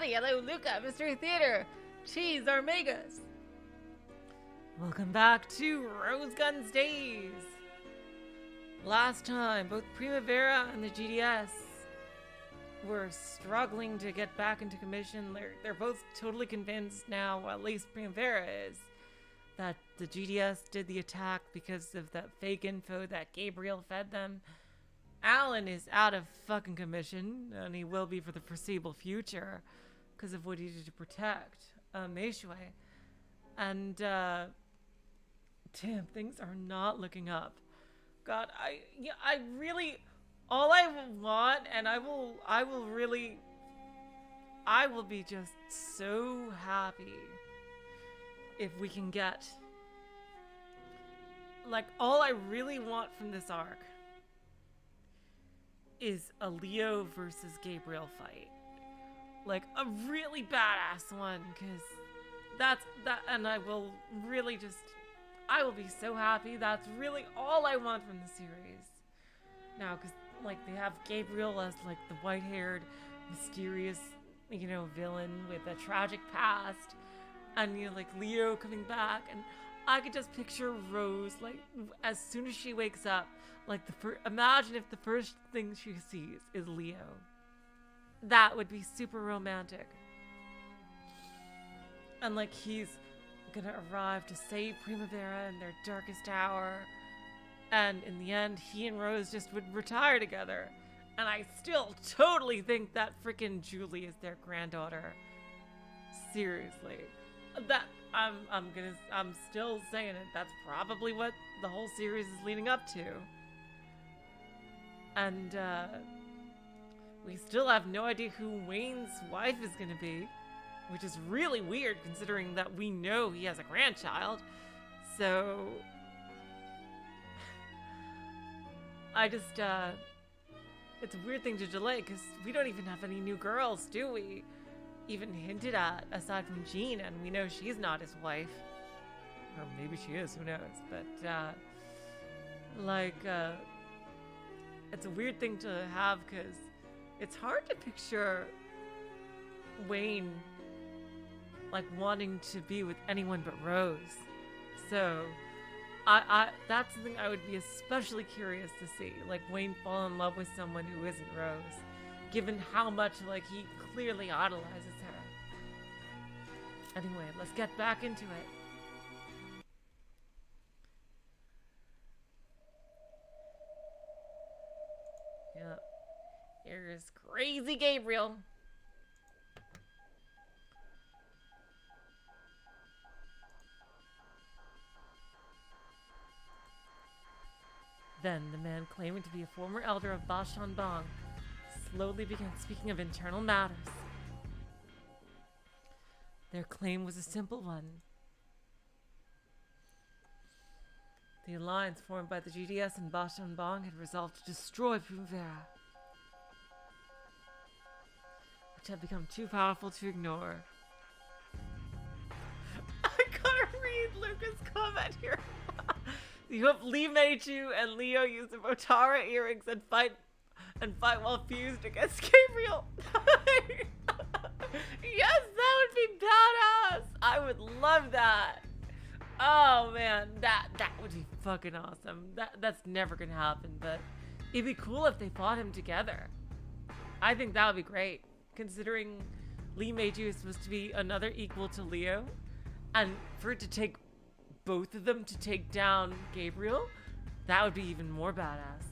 Sunny. Hello, Luca, Mystery Theater. Cheese, our megas. Welcome back to Rose Guns Days. Last time, both Primavera and the GDS were struggling to get back into commission. They're both totally convinced now, well, at least Primavera is, that the GDS did the attack because of that fake info that Gabriel fed them. Alan is out of fucking commission, and he will be for the foreseeable future because of what he did to protect Meishui. And, damn, things are not looking up. God, I really, all I want, and I will be just so happy if we can get, like, all I really want from this arc is a Leo versus Gabriel fight. Like, a really badass one, because that's, and I will really just, I will be so happy. That's really all I want from the series. Now, because, like, they have Gabriel as, like, the white-haired, mysterious, you know, villain with a tragic past. And, you know, like, Leo coming back. And I could just picture Rose, like, as soon as she wakes up, like, imagine if the first thing she sees is Leo. That would be super romantic. And, like, he's gonna arrive to save Primavera in their darkest hour, and in the end he and Rose just would retire together. And I still totally think that freaking Julie is their granddaughter. Seriously, that I'm still saying it. That's probably what the whole series is leading up to. And we still have no idea who Wayne's wife is gonna be, which is really weird considering that we know he has a grandchild. So I just, it's a weird thing to delay because we don't even have any new girls, do we? Even hinted at, aside from Jean, and we know she's not his wife. Or maybe she is, who knows? But, it's a weird thing to have because it's hard to picture Wayne, like, wanting to be with anyone but Rose. So, that's something I would be especially curious to see. Like, Wayne fall in love with someone who isn't Rose, given how much, like, he clearly idolizes her. Anyway, let's get back into it. Yep. Here's crazy Gabriel. Then the man claiming to be a former elder of Bashanbang slowly began speaking of internal matters. Their claim was a simple one. The alliance formed by the GDS and Bashanbang had resolved to destroy Primavera, which had become too powerful to ignore. I gotta read Luca's comment here. You have Lee Meiju and Leo use the Motara earrings and fight while fused against Gabriel. Yes, that would be badass. I would love that. Oh man, that would be fucking awesome. That's never gonna happen, but it'd be cool if they fought him together. I think that would be great, considering Lee Meiju is supposed to be another equal to Leo, and for it to take both of them to take down Gabriel, that would be even more badass.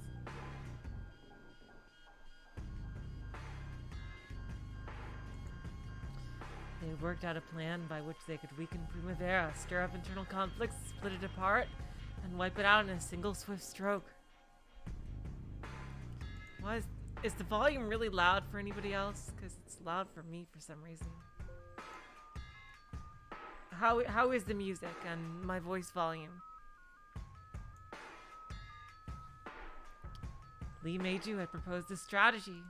They had worked out a plan by which they could weaken Primavera, stir up internal conflicts, split it apart, and wipe it out in a single swift stroke. Why is the volume really loud for anybody else? Because it's loud for me for some reason. How is the music and my voice volume? Lee Meiju had proposed a strategy.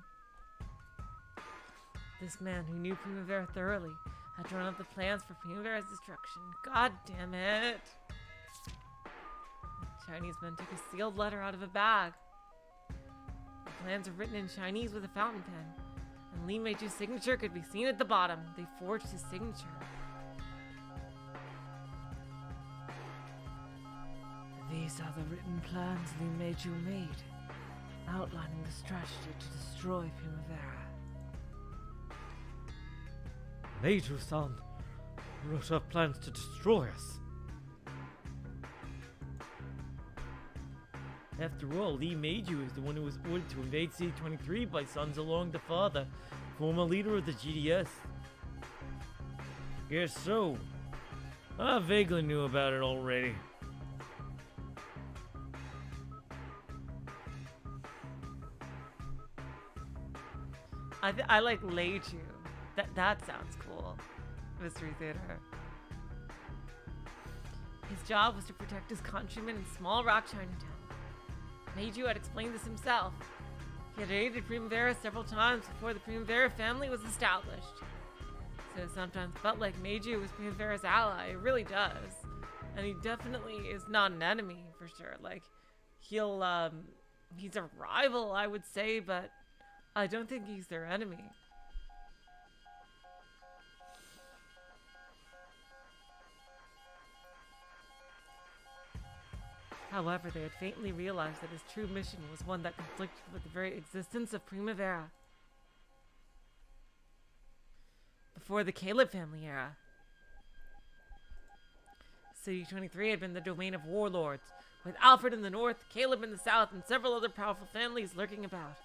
This man who knew Primavera thoroughly had drawn up the plans for Primavera's destruction. God damn it! The Chinese man took a sealed letter out of a bag. The plans were written in Chinese with a fountain pen, and Lee Meiju's signature could be seen at the bottom. They forged his signature. These are the written plans Lee Meiju made, outlining the strategy to destroy Primavera. Meiju-san wrote up plans to destroy us. After all, Lee Meiju is the one who was ordered to invade C-23 by Sun Zilong the Father, former leader of the GDS. Guess so. I vaguely knew about it already. I like Leiju. That sounds cool. Mystery Theater. His job was to protect his countrymen in Small Rock, Chinatown. Meiju had explained this himself. He had aided Primavera several times before the Primavera family was established. So it sometimes felt like Meiju was Primavera's ally. It really does. And he definitely is not an enemy, for sure. Like, he's a rival, I would say, but I don't think he's their enemy. However, they had faintly realized that his true mission was one that conflicted with the very existence of Primavera. Before the Caleb family era, City 23 had been the domain of warlords, with Alfred in the north, Caleb in the south, and several other powerful families lurking about.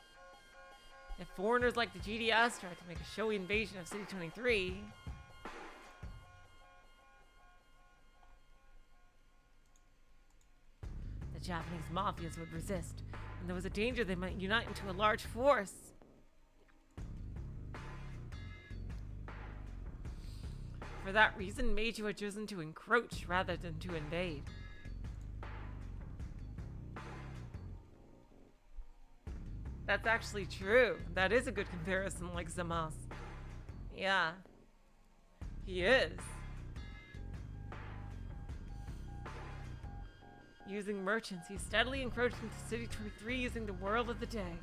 If foreigners like the GDS tried to make a showy invasion of City 23, the Japanese mafias would resist, and there was a danger they might unite into a large force. For that reason, Meiju had chosen to encroach rather than to invade. That's actually true. That is a good comparison, like Zamas. Yeah. He is. Using merchants, he steadily encroached into City 23 using the world of the day.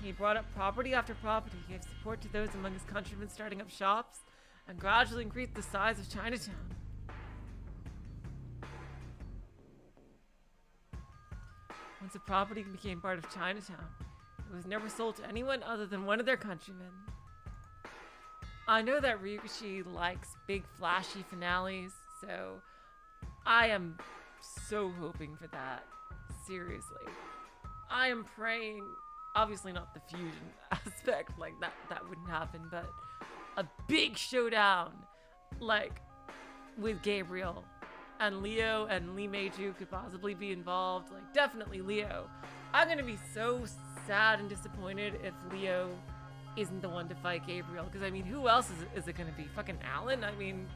He brought up property after property, gave support to those among his countrymen starting up shops, and gradually increased the size of Chinatown. Once a property became part of Chinatown, it was never sold to anyone other than one of their countrymen. I know that Ryukishi likes big flashy finales, so I am so hoping for that. Seriously. I am praying, obviously not the fusion aspect, like that wouldn't happen, but a big showdown, like with Gabriel and Leo and Lee Meiju could possibly be involved, like definitely Leo. I'm gonna be so sad and disappointed if Leo isn't the one to fight Gabriel, because I mean, who else is it gonna be? Fucking Alan? I mean,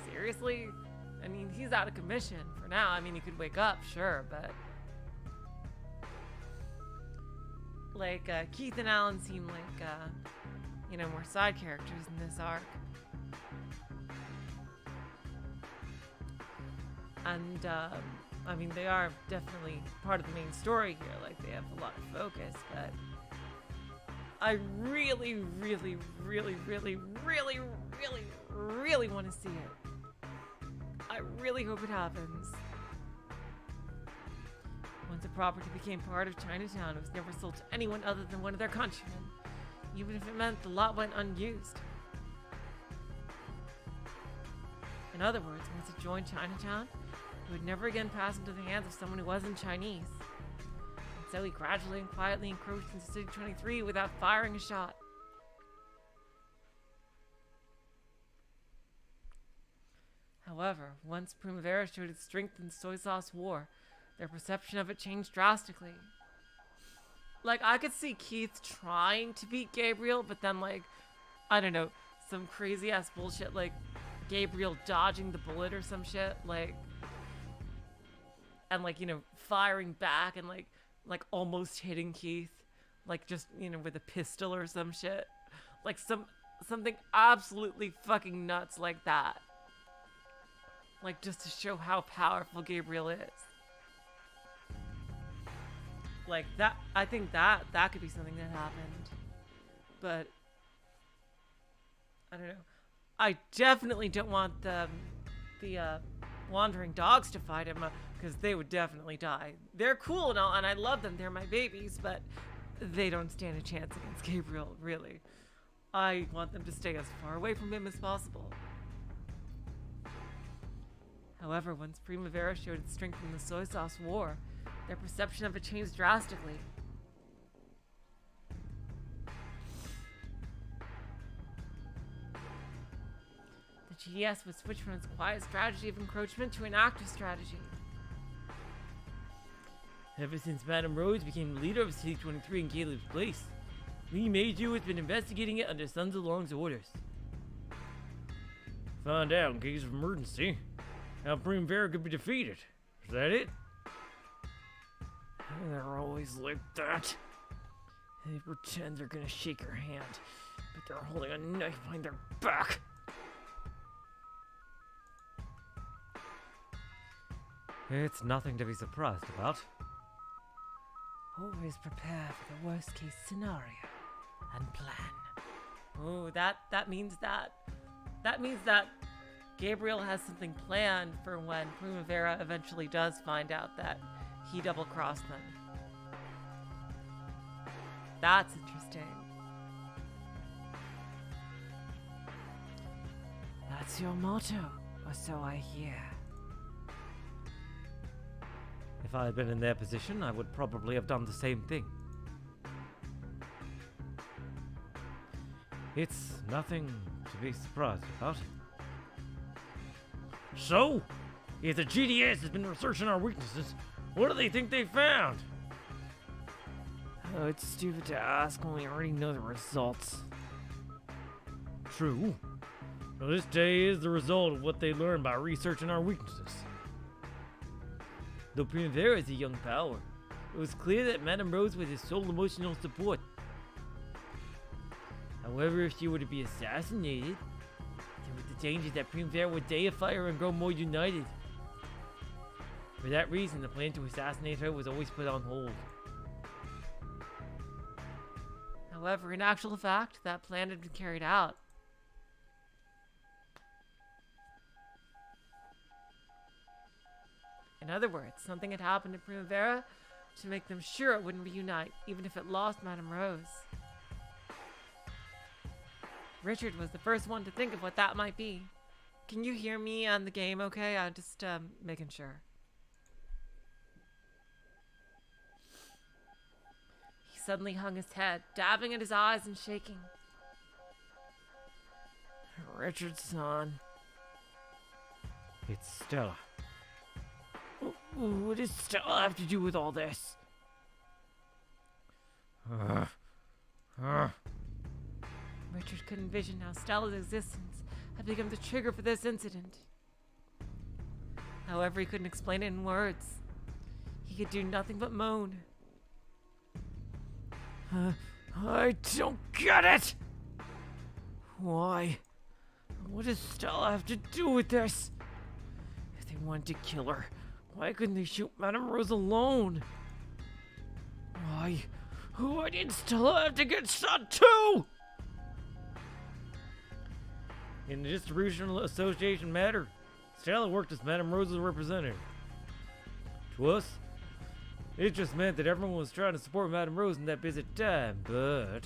seriously? I mean, he's out of commission for now. I mean, he could wake up, sure, but like Keith and Alan seem like more side characters in this arc. And I mean, they are definitely part of the main story here, like they have a lot of focus, but I really, really, really, really, really, really, really want to see it. I really hope it happens. Once a property became part of Chinatown, it was never sold to anyone other than one of their countrymen, even if it meant the lot went unused. In other words, once it joined Chinatown, it would never again pass into the hands of someone who wasn't Chinese. And so he gradually and quietly encroached into City 23 without firing a shot. However, once Primavera showed its strength in the soy sauce war, their perception of it changed drastically. Like, I could see Keith trying to beat Gabriel, but then, like, I don't know, some crazy ass bullshit, like Gabriel dodging the bullet or some shit, like, and like, firing back and like almost hitting Keith, like just, with a pistol or some shit, like something absolutely fucking nuts like that, like just to show how powerful Gabriel is. like that. I think that could be something that happened, but I don't know. I definitely don't want the wandering dogs to fight him, because they would definitely die. They're cool and all, and I love them. They're my babies, but they don't stand a chance against Gabriel, really. I want them to stay as far away from him as possible. However, once Primavera showed its strength in the soy sauce war, their perception of it changed drastically. The GDS would switch from its quiet strategy of encroachment to an active strategy. Ever since Madame Rose became the leader of C-23 in Caleb's place, Lee Meiju has been investigating it under Sons of Long's orders. Find out in case of emergency how Primavera could be defeated. Is that it? They're always like that. They pretend they're gonna shake your hand, but they're holding a knife behind their back. It's nothing to be surprised about. Always prepare for the worst case scenario and plan. Oh, that means that Gabriel has something planned for when Primavera eventually does find out that he double-crossed them. That's interesting. That's your motto, or so I hear. If I had been in their position, I would probably have done the same thing. It's nothing to be surprised about. So, if the GDS has been researching our weaknesses, what do they think they found? Oh, it's stupid to ask when we already know the results. True. Well, this day is the result of what they learned by researching our weaknesses. Though Primavera is a young power, it was clear that Madame Rose was his sole emotional support. However, if she were to be assassinated, there was the danger that Primavera would deify her and grow more united. For that reason, the plan to assassinate her was always put on hold. However, in actual fact, that plan had been carried out. In other words, something had happened to Primavera to make them sure it wouldn't reunite, even if it lost Madame Rose. Richard was the first one to think of what that might be. Can you hear me on the game okay? I'm just making sure. He suddenly hung his head, dabbing at his eyes and shaking. Richard's son. It's Stella. What does Stella have to do with all this? Richard could envision how Stella's existence had become the trigger for this incident. However, he couldn't explain it in words. He could do nothing but moan. I don't get it! Why? What does Stella have to do with this? If they wanted to kill her, why couldn't they shoot Madame Rose alone? Why did Stella have to get shot too? In the distributional association matter, Stella worked as Madame Rose's representative. To us, it just meant that everyone was trying to support Madame Rose in that busy time, but...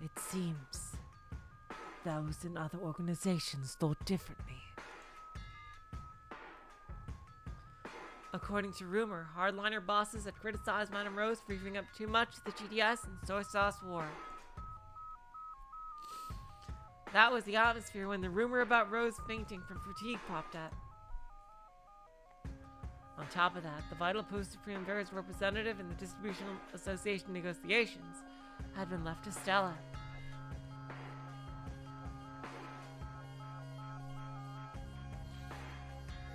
It seems those in other organizations thought differently. According to rumor, hardliner bosses had criticized Madame Rose for giving up too much to the GDS and soy sauce war. That was the atmosphere when the rumor about Rose fainting from fatigue popped up. On top of that, the vital post of Primavera's representative in the Distributional Association negotiations had been left to Stella.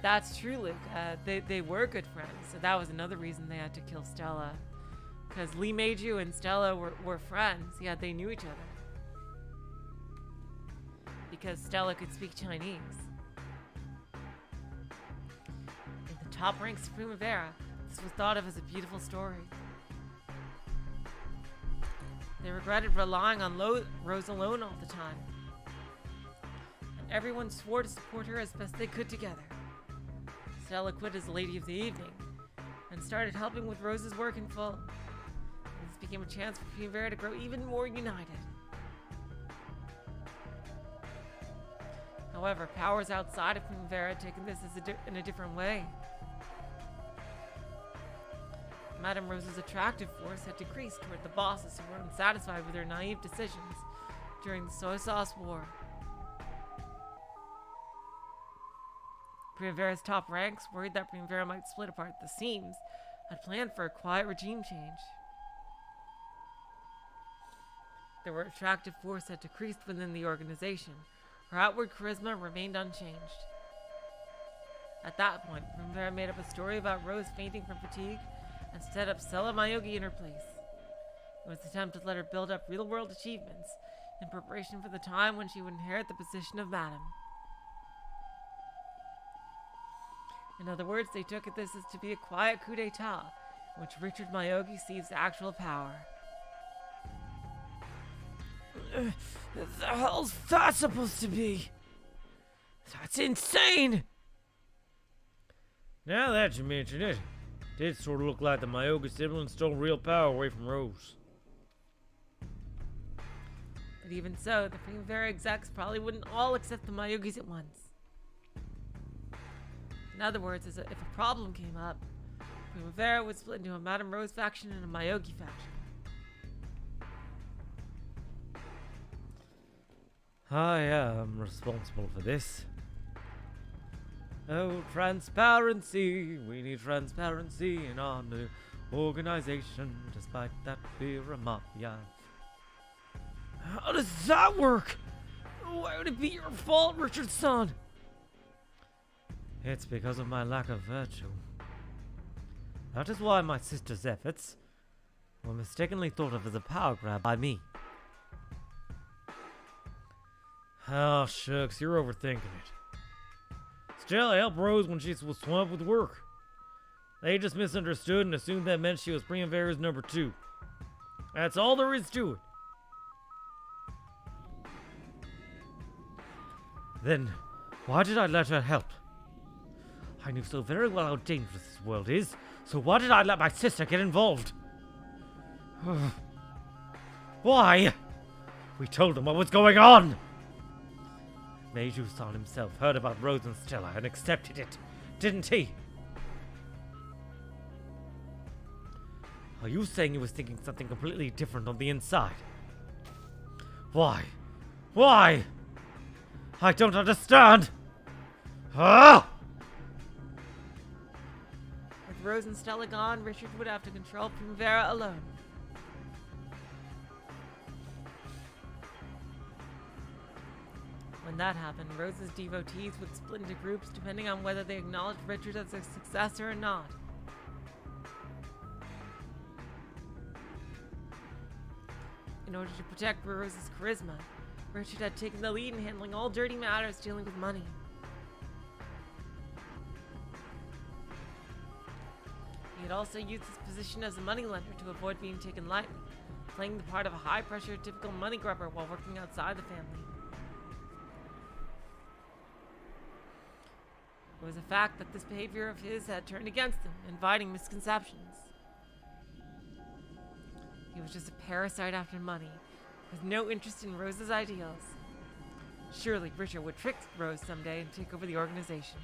That's true, Luke. They were good friends, so that was another reason they had to kill Stella. Because Lee Meiju and Stella were friends. Yeah, they knew each other. Because Stella could speak Chinese. top ranks of Primavera, this was thought of as a beautiful story. They regretted relying on Rose alone all the time. And everyone swore to support her as best they could together. Stella quit as Lady of the Evening and started helping with Rose's work in full. And this became a chance for Primavera to grow even more united. However, powers outside of Primavera had taken this in a different way. Madame Rose's attractive force had decreased toward the bosses who were unsatisfied with her naive decisions during the Soy Sauce War. Primavera's top ranks, worried that Primavera might split apart at the seams, had planned for a quiet regime change. Their attractive force had decreased within the organization. Her outward charisma remained unchanged. At that point, Primavera made up a story about Rose fainting from fatigue and set up Stella Mayogi in her place. It was an attempt to let her build up real-world achievements in preparation for the time when she would inherit the position of Madam. In other words, they took this as to be a quiet coup d'etat, in which Richard Mayogi seized actual power. The hell's that supposed to be? That's insane! Now that you mention it, did sort of look like the Mayoga siblings stole real power away from Rose. But even so, the Primavera execs probably wouldn't all accept the Mayogis at once. In other words, if a problem came up, Primavera would split into a Madame Rose faction and a Mayogi faction. I am responsible for this. Oh, transparency. We need transparency in our new organization, despite that we're a mafia. How does that work? Why would it be your fault, Richard's son? It's because of my lack of virtue. That is why my sister's efforts were mistakenly thought of as a power grab by me. Oh, shucks, you're overthinking it. Stella helped Rose when she was swamped with work. They just misunderstood and assumed that meant she was Primavera's number 2. That's all there is to it. Then, why did I let her help? I knew so very well how dangerous this world is, so why did I let my sister get involved? Why? We told him what was going on! Meiju-san himself heard about Rose and Stella and accepted it, didn't he? Are you saying he was thinking something completely different on the inside? Why? Why? I don't understand! Ah! With Rose and Stella gone, Richard would have to control Primavera alone. When that happened, Rose's devotees would split into groups depending on whether they acknowledged Richard as a successor or not. In order to protect Rose's charisma, Richard had taken the lead in handling all dirty matters dealing with money. He had also used his position as a moneylender to avoid being taken lightly, playing the part of a high-pressure, typical money grubber while working outside the family. It was a fact that this behavior of his had turned against him, inviting misconceptions. He was just a parasite after money, with no interest in Rose's ideals. Surely Richard would trick Rose someday and take over the organization.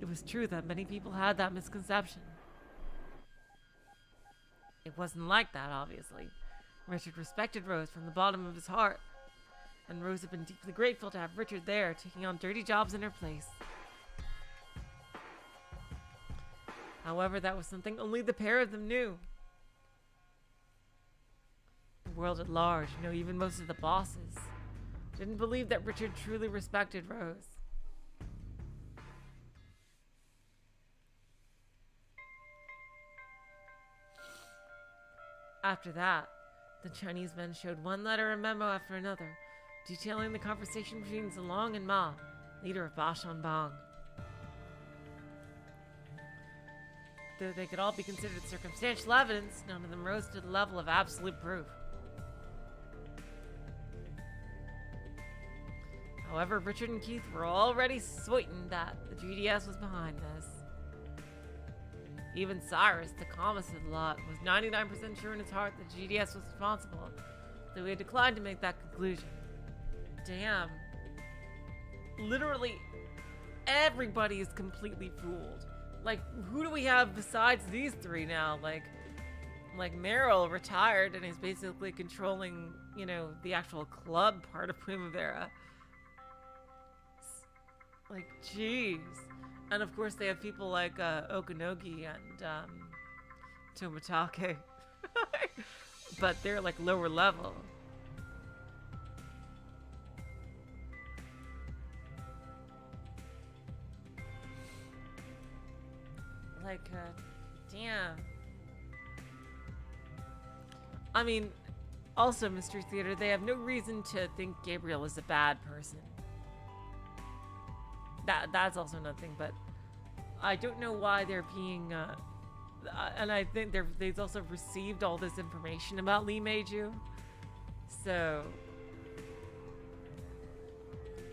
It was true that many people had that misconception. It wasn't like that, obviously. Richard respected Rose from the bottom of his heart, and Rose had been deeply grateful to have Richard there, taking on dirty jobs in her place. However, that was something only the pair of them knew. The world at large, even most of the bosses, didn't believe that Richard truly respected Rose. After that, the Chinese men showed one letter and memo after another, detailing the conversation between Zalong and Ma, leader of Bashanbang. Though they could all be considered circumstantial evidence, none of them rose to the level of absolute proof. However, Richard and Keith were already certain that the GDS was behind this. Even Cyrus, the calmest of the lot, was 99% sure in his heart that GDS was responsible, though he had declined to make that conclusion. Damn. Literally, everybody is completely fooled. Like, who do we have besides these three now? Like Meryl retired and is basically controlling, you know, the actual club part of Primavera. Like, jeez. And of course they have people like Okanogi and Tomatake. But they're like lower level. Like, damn. I mean, also Mystery Theater, they have no reason to think Gabriel is a bad person. That's also another thing, but I don't know why they're being, and I think they've also received all this information about Lee Meiju. So,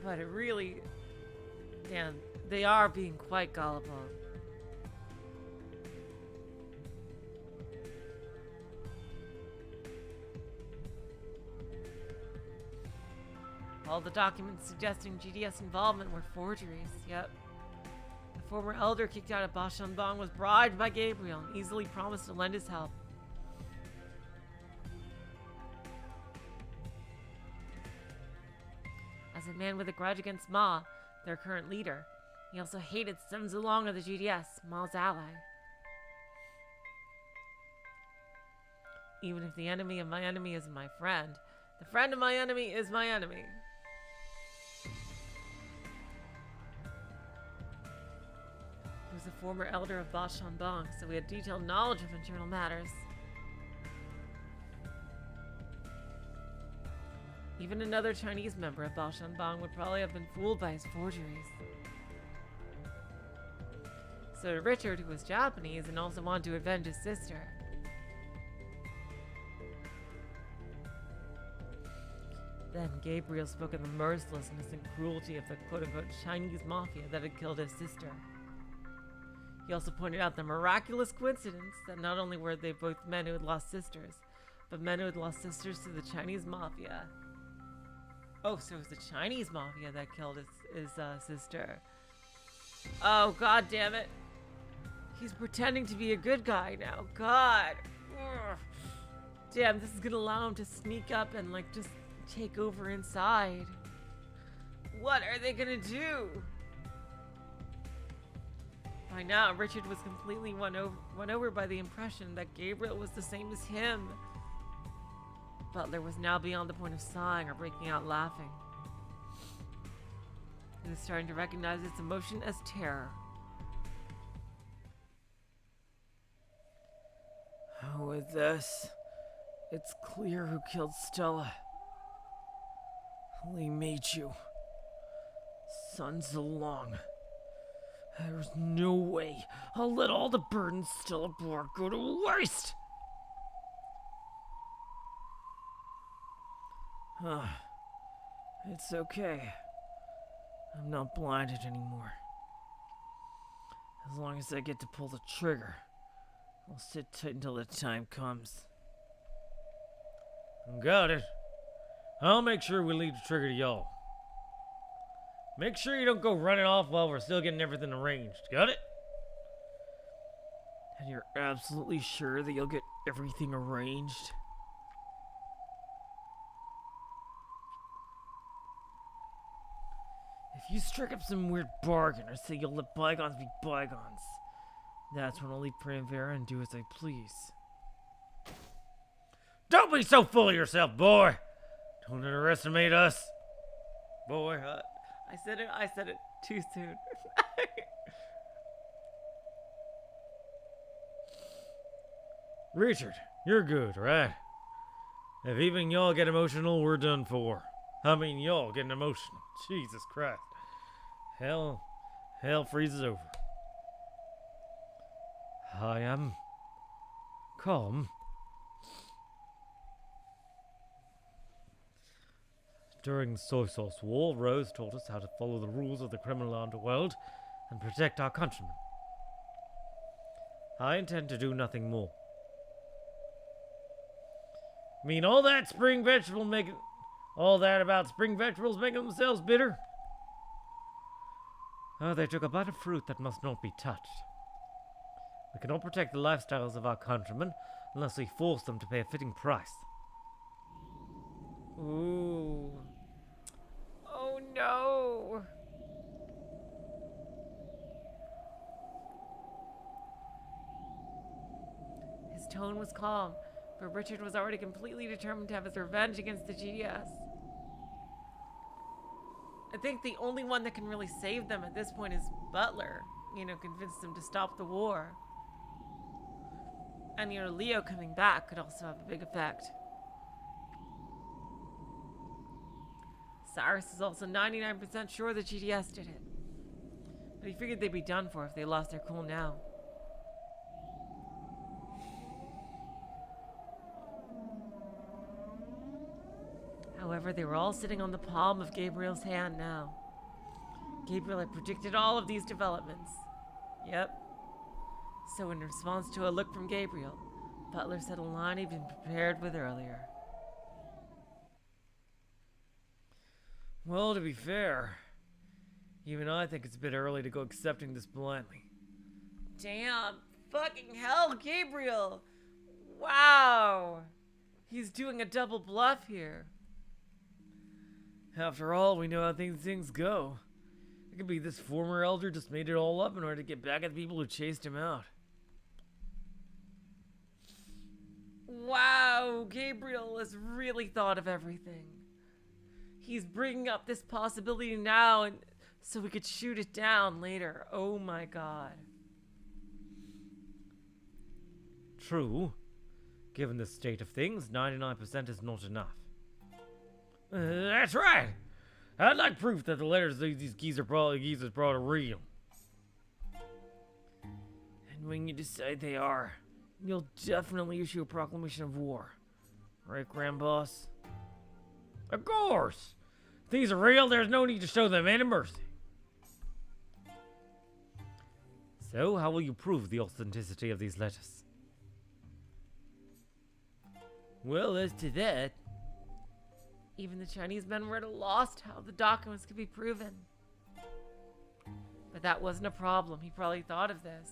but it really, damn, they are being quite gullible. All the documents suggesting GDS involvement were forgeries, yep. The former elder kicked out of Bashanbang was bribed by Gabriel and easily promised to lend his help. As a man with a grudge against Ma, their current leader, he also hated Sun Zalong of the GDS, Ma's ally. Even if the enemy of my enemy is my friend, the friend of my enemy is my enemy. He was a former elder of Bashanbang, so we had detailed knowledge of internal matters. Even another Chinese member of Bashanbang would probably have been fooled by his forgeries. So Richard, who was Japanese and also wanted to avenge his sister. Then Gabriel spoke of the mercilessness and cruelty of the quote-unquote Chinese mafia that had killed his sister. He also pointed out the miraculous coincidence that not only were they both men who had lost sisters, but men who had lost sisters to the Chinese mafia. Oh, so it was the Chinese mafia that killed his sister. Oh, god damn it. He's pretending to be a good guy now. God. Ugh. Damn, this is gonna allow him to sneak up and like just take over inside. What are they gonna do? By now, Richard was completely won over by the impression that Gabriel was the same as him. Butler was now beyond the point of sighing or breaking out laughing. He was starting to recognize its emotion as terror. With this, it's clear who killed Stella. Lee Meiju. Sun Zalong. There's no way I'll let all the burdens Stella bore go to waste! It's okay. I'm not blinded anymore. As long as I get to pull the trigger, I'll sit tight until the time comes. Got it. I'll make sure we leave the trigger to y'all. Make sure you don't go running off while we're still getting everything arranged. Got it? And you're absolutely sure that you'll get everything arranged? If you strike up some weird bargain or say you'll let bygones be bygones, that's when I'll leave Primavera and do as I please. Don't be so full of yourself, boy! Don't underestimate us. Boy, I said it too soon. Richard, you're good, right? If even y'all get emotional, we're done for. I mean, y'all getting emotional. Jesus Christ. Hell freezes over. I am calm. During the Soy Sauce War, Rose taught us how to follow the rules of the criminal underworld and protect our countrymen. I intend to do nothing more. I mean, all that about spring vegetables making themselves bitter? Oh, they took a bite of fruit that must not be touched. We cannot protect the lifestyles of our countrymen unless we force them to pay a fitting price. Ooh. Oh no. His tone was calm, but Richard was already completely determined to have his revenge against the GDS. I think the only one that can really save them at this point is Butler. Convince them to stop the war. And, Leo coming back could also have a big effect. Cyrus is also 99% sure the GDS did it. But he figured they'd be done for if they lost their cool now. However, they were all sitting on the palm of Gabriel's hand now. Gabriel had predicted all of these developments. Yep. So in response to a look from Gabriel, Butler said a line he'd been prepared with earlier. Well, to be fair, even I think it's a bit early to go accepting this blindly. Damn, fucking hell, Gabriel! Wow! He's doing a double bluff here. After all, we know how things go. It could be this former elder just made it all up in order to get back at the people who chased him out. Wow, Gabriel has really thought of everything. He's bringing up this possibility now and so we could shoot it down later. Oh my god. True. Given the state of things, 99% is not enough. That's right. I'd like proof that the letters these geezers brought are real. And when you decide they are, you'll definitely issue a proclamation of war. Right, Grand Boss? Of course! If these are real, there's no need to show them any mercy. So, how will you prove the authenticity of these letters? Well, as to that, even the Chinese men were at a loss how the documents could be proven. But that wasn't a problem. He probably thought of this.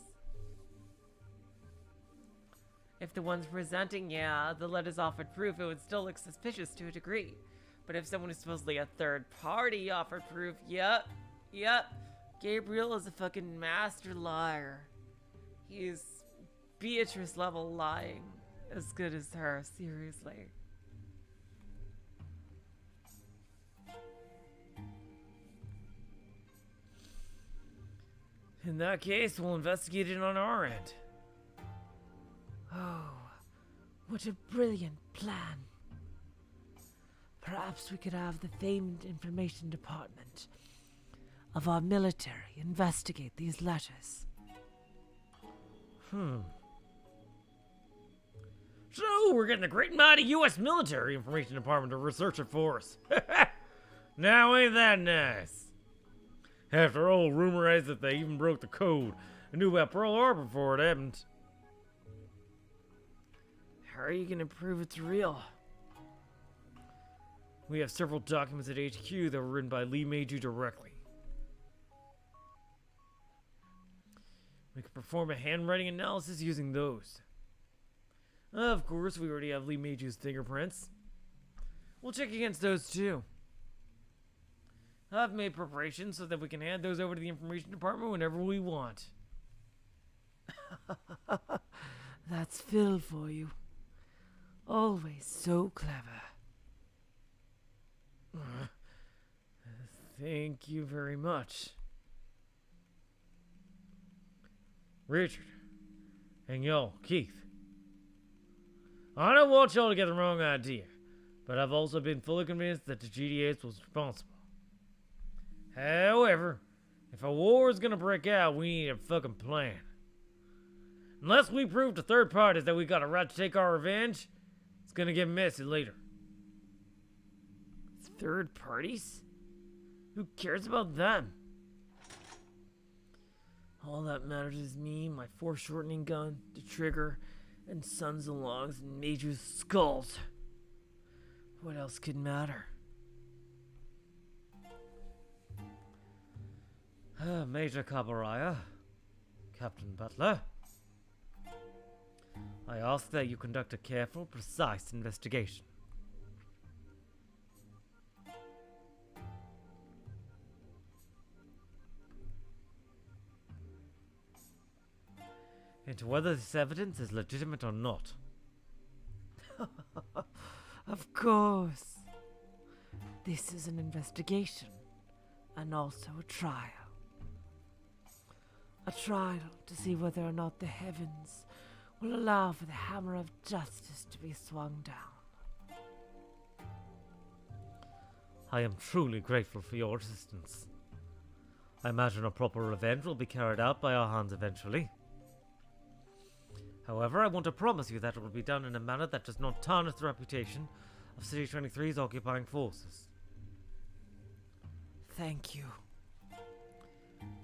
If the ones presenting, the letters offered proof, it would still look suspicious to a degree. But if someone who's supposedly a third party offered proof, yep, Gabriel is a fucking master liar. He's Beatrice level lying. As good as her, seriously. In that case, we'll investigate it on our end. Oh, what a brilliant plan. Perhaps we could have the famed information department of our military investigate these letters. So, we're getting the great and mighty U.S. military information department to research it for us. Now, ain't that nice? After all, rumor has it they even broke the code and knew about Pearl Harbor before it happened. How are you going to prove it's real? We have several documents at HQ that were written by Lee Meiju directly. We could perform a handwriting analysis using those. Of course, we already have Lee Meiju's fingerprints. We'll check against those too. I've made preparations so that we can hand those over to the information department whenever we want. That's Phil for you. Always so clever. Thank you very much. Richard. And y'all, Keith. I don't want y'all to get the wrong idea, but I've also been fully convinced that the GDS was responsible. However, if a war is gonna break out, we need a fucking plan. Unless we prove to third parties that we got a right to take our revenge, it's gonna get messy later. Third parties? Who cares about them? All that matters is me, my foreshortening gun, the trigger, and Sons and Logs and Mage's skulls. What else could matter? Major Cabaraya, Captain Butler, I ask that you conduct a careful, precise investigation. Into whether this evidence is legitimate or not. Of course. This is an investigation, and also a trial. A trial to see whether or not the heavens will allow for the hammer of justice to be swung down. I am truly grateful for your assistance. I imagine a proper revenge will be carried out by our hands eventually. However, I want to promise you that it will be done in a manner that does not tarnish the reputation of City 23's occupying forces. Thank you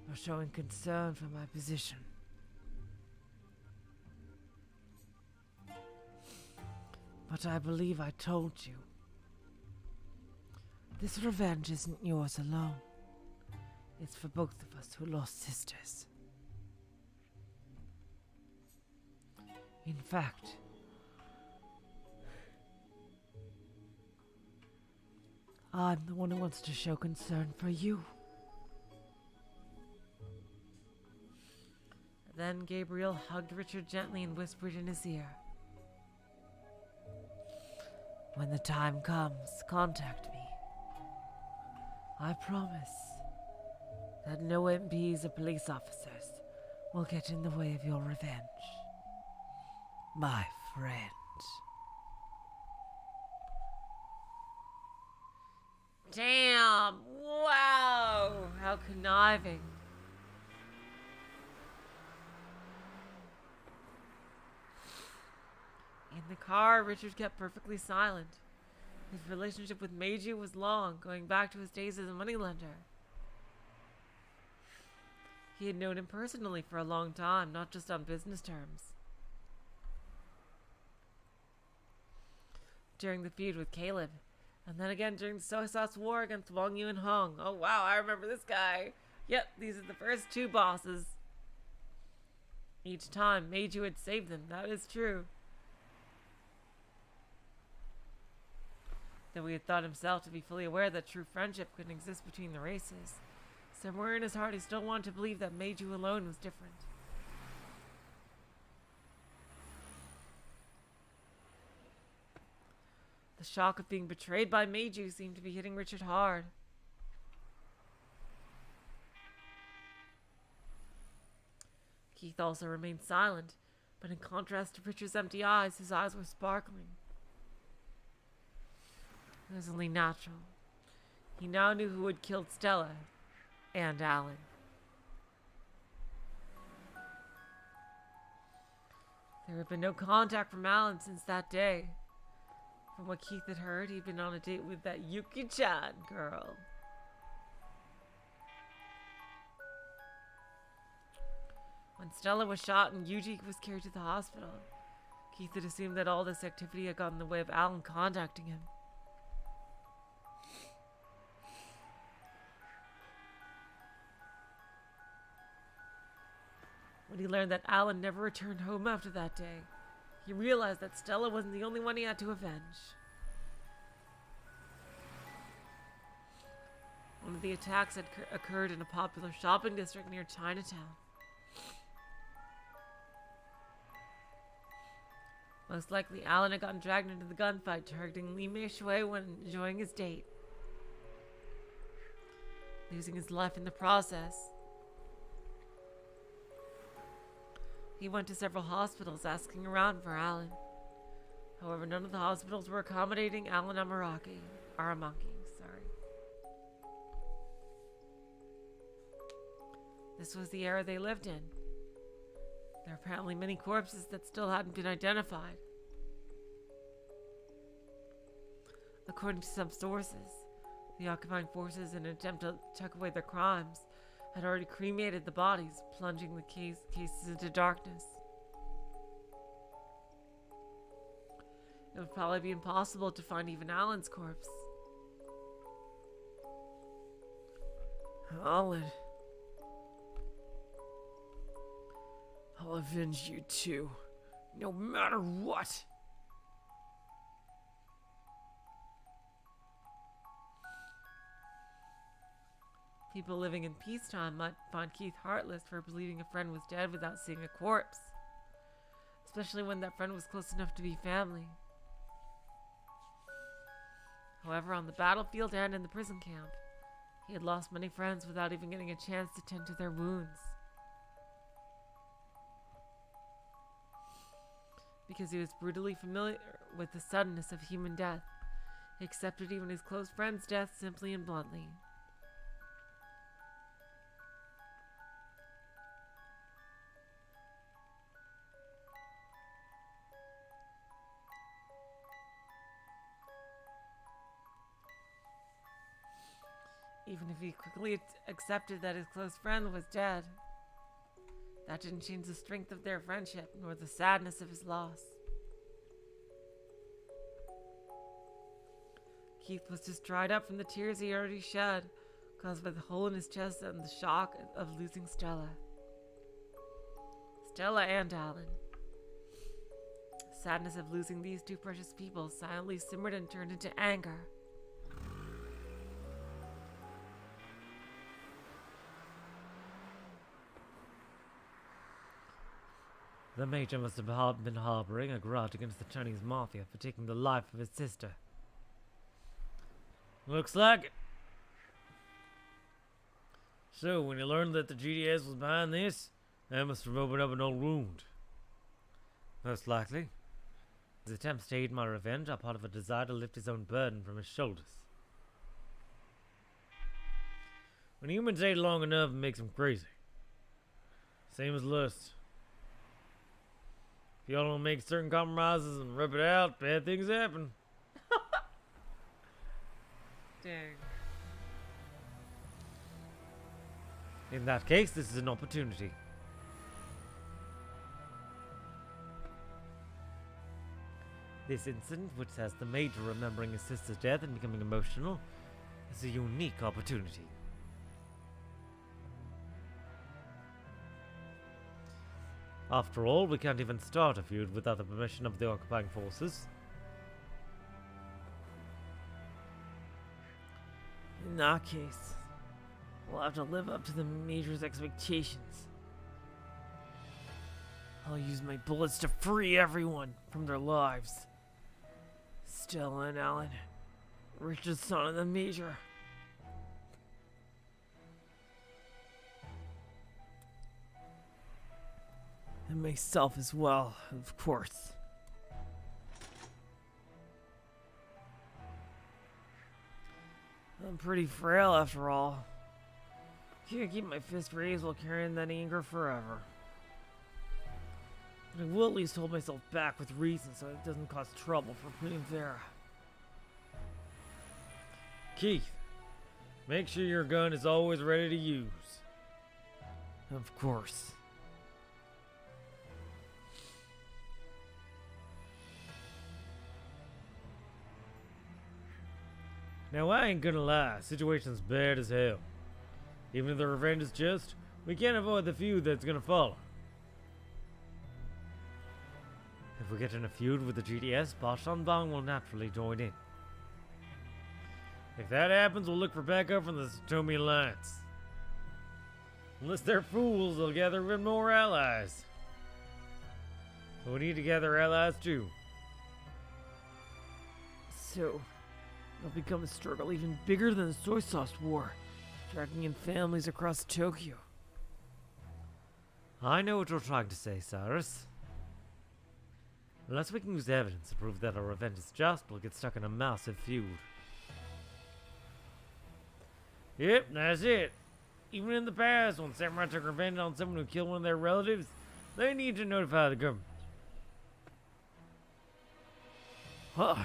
for showing concern for my position. But I believe I told you. This revenge isn't yours alone. It's for both of us who lost sisters. In fact, I'm the one who wants to show concern for you. Then Gabriel hugged Richard gently and whispered in his ear, "When the time comes, contact me. I promise that no MPs or police officers will get in the way of your revenge. My friend." Damn! Wow! How conniving. In the car, Richard kept perfectly silent. His relationship with Meiji was long, going back to his days as a moneylender. He had known him personally for a long time, not just on business terms. During the feud with Caleb, and then again during the Soy Sauce War against Wang Yu and Hong. Oh wow, I remember this guy. Yep, these are the first two bosses. Each time, Meiji had saved them, that is true. Though he had thought himself to be fully aware that true friendship couldn't exist between the races, somewhere in his heart he still wanted to believe that Meiji alone was different. The shock of being betrayed by Meiji seemed to be hitting Richard hard. Keith also remained silent, but in contrast to Richard's empty eyes, his eyes were sparkling. It was only natural. He now knew who had killed Stella and Alan. There had been no contact from Alan since that day. From what Keith had heard, he'd been on a date with that Yuki-chan girl. When Stella was shot and Yuji was carried to the hospital, Keith had assumed that all this activity had gotten in the way of Alan contacting him. When he learned that Alan never returned home after that day, he realized that Stella wasn't the only one he had to avenge. One of the attacks had occurred in a popular shopping district near Chinatown. Most likely, Alan had gotten dragged into the gunfight, targeting Li Mei Shui when enjoying his date, losing his life in the process. He went to several hospitals asking around for Alan. However, none of the hospitals were accommodating Alan Aramaki. This was the era they lived in. There are apparently many corpses that still hadn't been identified. According to some sources, the occupying forces, in an attempt to tuck away their crimes, had already cremated the bodies, plunging the cases into darkness. It would probably be impossible to find even Alan's corpse. Alan. I'll avenge you too, no matter what. People living in peacetime might find Keith heartless for believing a friend was dead without seeing a corpse, especially when that friend was close enough to be family. However, on the battlefield and in the prison camp, he had lost many friends without even getting a chance to tend to their wounds. Because he was brutally familiar with the suddenness of human death, he accepted even his close friend's death simply and bluntly. Even if he quickly accepted that his close friend was dead, that didn't change the strength of their friendship, nor the sadness of his loss. Keith was just dried up from the tears he already shed, caused by the hole in his chest and the shock of losing Stella. Stella and Alan. The sadness of losing these two precious people silently simmered and turned into anger. The Major must have been harboring a grudge against the Chinese Mafia for taking the life of his sister. Looks like it. So, when you learned that the GDS was behind this, that must have opened up an old wound. Most likely. His attempts to aid my revenge are part of a desire to lift his own burden from his shoulders. When humans ate long enough, it makes them crazy. Same as lust. If y'all don't make certain compromises and rub it out, bad things happen. Dang. In that case, this is an opportunity. This incident, which has the Major remembering his sister's death and becoming emotional, is a unique opportunity. After all, we can't even start a feud without the permission of the occupying forces. In that case, we'll have to live up to the Major's expectations. I'll use my bullets to free everyone from their lives. Stella and Alan, richest son of the Major. And myself as well, of course. I'm pretty frail after all. Can't keep my fist raised while carrying that anger forever. But I will at least hold myself back with reason so it doesn't cause trouble for Primavera. Keith, make sure your gun is always ready to use. Of course. Now, I ain't gonna lie, situation's bad as hell. Even if the revenge is just, we can't avoid the feud that's gonna follow. If we get in a feud with the GDS, Bang will naturally join in. If that happens, we'll look for backup from the Satomi Alliance. Unless they're fools, they'll gather even more allies. So we need to gather allies too. So, it'll become a struggle even bigger than the soy sauce war, dragging in families across Tokyo. I know what you're trying to say, Cyrus. Unless we can use evidence to prove that our revenge is just, we'll get stuck in a massive feud. Yep, that's it. Even in the past, when samurai took revenge on someone who killed one of their relatives, they need to notify the government.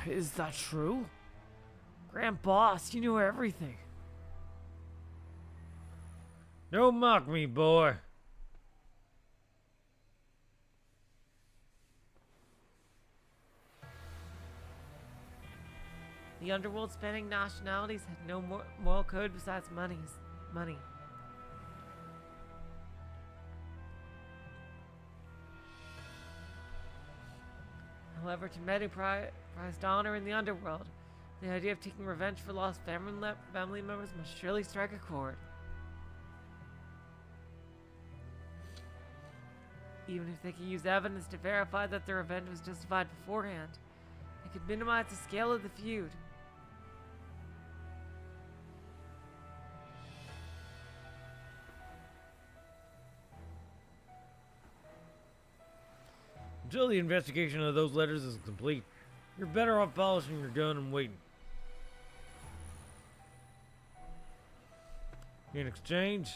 Is that true? Grand Boss, you know everything. Don't mock me, boy. The underworld spanning nationalities had no moral code besides money. However, to many prized honor in the underworld, the idea of taking revenge for lost family members must surely strike a chord. Even if they could use evidence to verify that their revenge was justified beforehand, it could minimize the scale of the feud. Until the investigation of those letters is complete, you're better off polishing your gun and waiting. In exchange,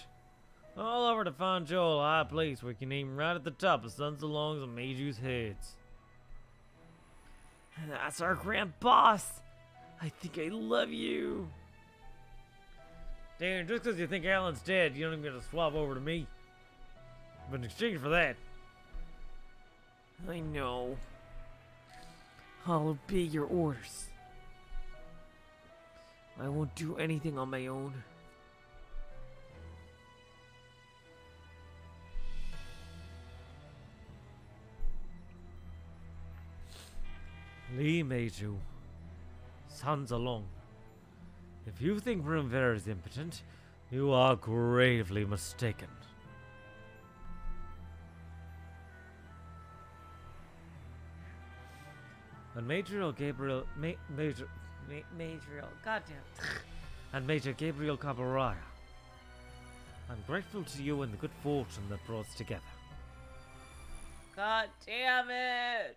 I'll offer to find Joel a high place where you can aim right at the top of Sons of Longs and Meiju's heads. That's our Grand Boss! I think I love you! Damn, just because you think Alan's dead, you don't even get to swap over to me. But in exchange for that, I know. I'll obey your orders. I won't do anything on my own. Lee Meiju, Sons Along. If you think Primavera is impotent, you are gravely mistaken. And Major Gabriel, Goddamn. and Major Gabriel Cabaraya, I'm grateful to you and the good fortune that brought us together. God damn it!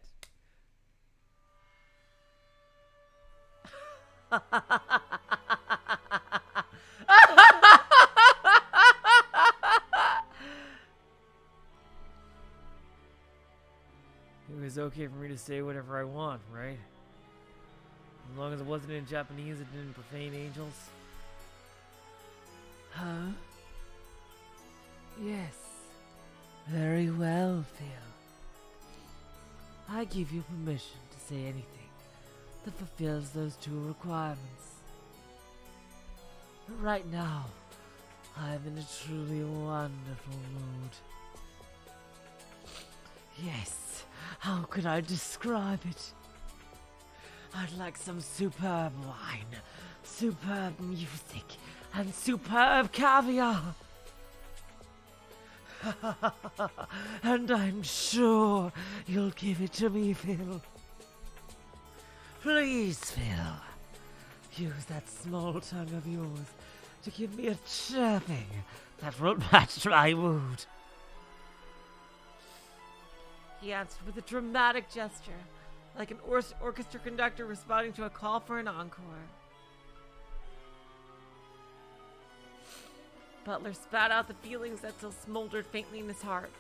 It was okay for me to say whatever I want, right? As long as it wasn't in Japanese, it didn't profane angels. Huh? Yes. Very well, Phil. I give you permission to say anything that fulfills those two requirements. But right now, I'm in a truly wonderful mood. Yes, how could I describe it? I'd like some superb wine, superb music, and superb caviar. And I'm sure you'll give it to me, Phil. Please, Phil, use that small tongue of yours to give me a chirping that will match my mood. He answered with a dramatic gesture, like an orchestra conductor responding to a call for an encore. Butler spat out the feelings that still smoldered faintly in his heart,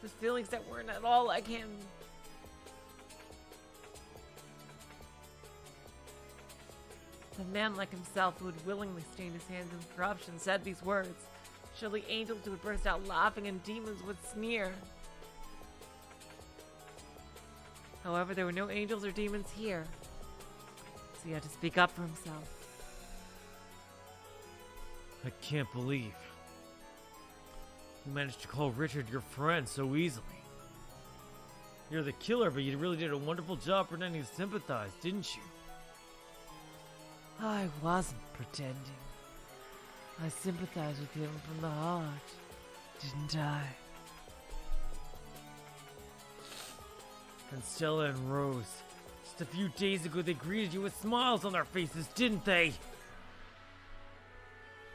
the feelings that weren't at all like him. A man like himself who would willingly stain his hands in corruption said these words. Surely angels would burst out laughing and demons would sneer. However, there were no angels or demons here, so he had to speak up for himself. I can't believe you managed to call Richard your friend so easily. You're the killer, but you really did a wonderful job pretending to sympathize, didn't you? I wasn't pretending. I sympathized with him from the heart, didn't I? And Stella and Rose, just a few days ago they greeted you with smiles on their faces, didn't they?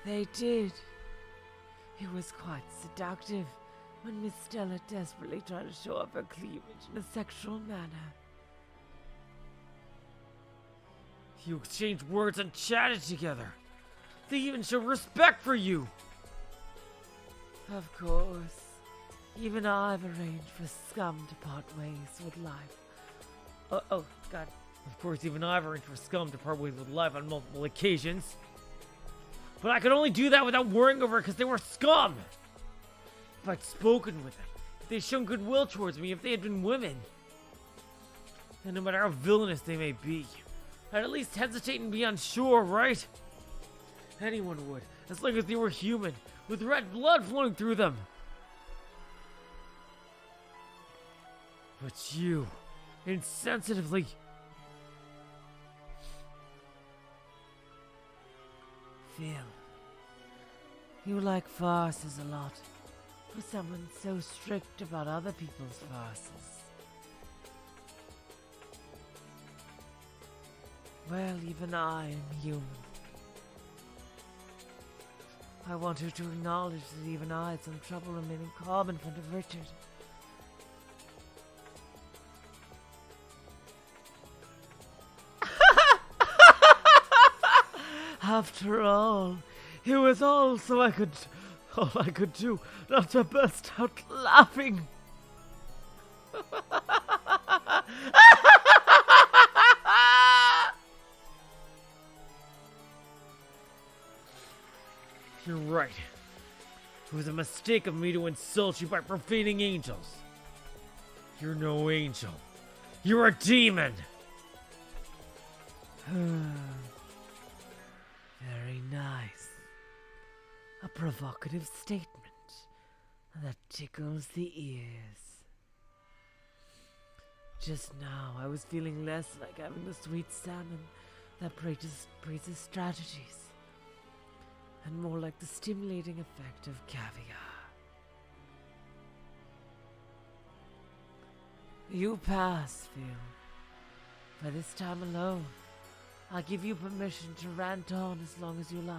They did. It was quite seductive when Miss Stella desperately tried to show off her cleavage in a sexual manner. You exchanged words and chatted together. They even show respect for you. Of course. Even I've arranged for scum to part ways with life. Oh, God. Of course, even I've arranged for scum to part ways with life on multiple occasions. But I could only do that without worrying over it because they were scum. If I'd spoken with them, if they'd shown goodwill towards me, if they had been women, then no matter how villainous they may be, I'd at least hesitate and be unsure, right? Anyone would, as long as they were human, with red blood flowing through them. But you, insensitively... Phil, you like farces a lot, for someone so strict about other people's farces. Well, even I am human. I want her to acknowledge that even I had some trouble remaining calm in front of Richard. After all, it was all I could do not to burst out laughing. You're right. It was a mistake of me to insult you by profaning angels. You're no angel. You're a demon! Very nice. A provocative statement that tickles the ears. Just now, I was feeling less like having the sweet salmon that praises strategies, and more like the stimulating effect of caviar. You pass, Phil. For this time alone, I'll give you permission to rant on as long as you like,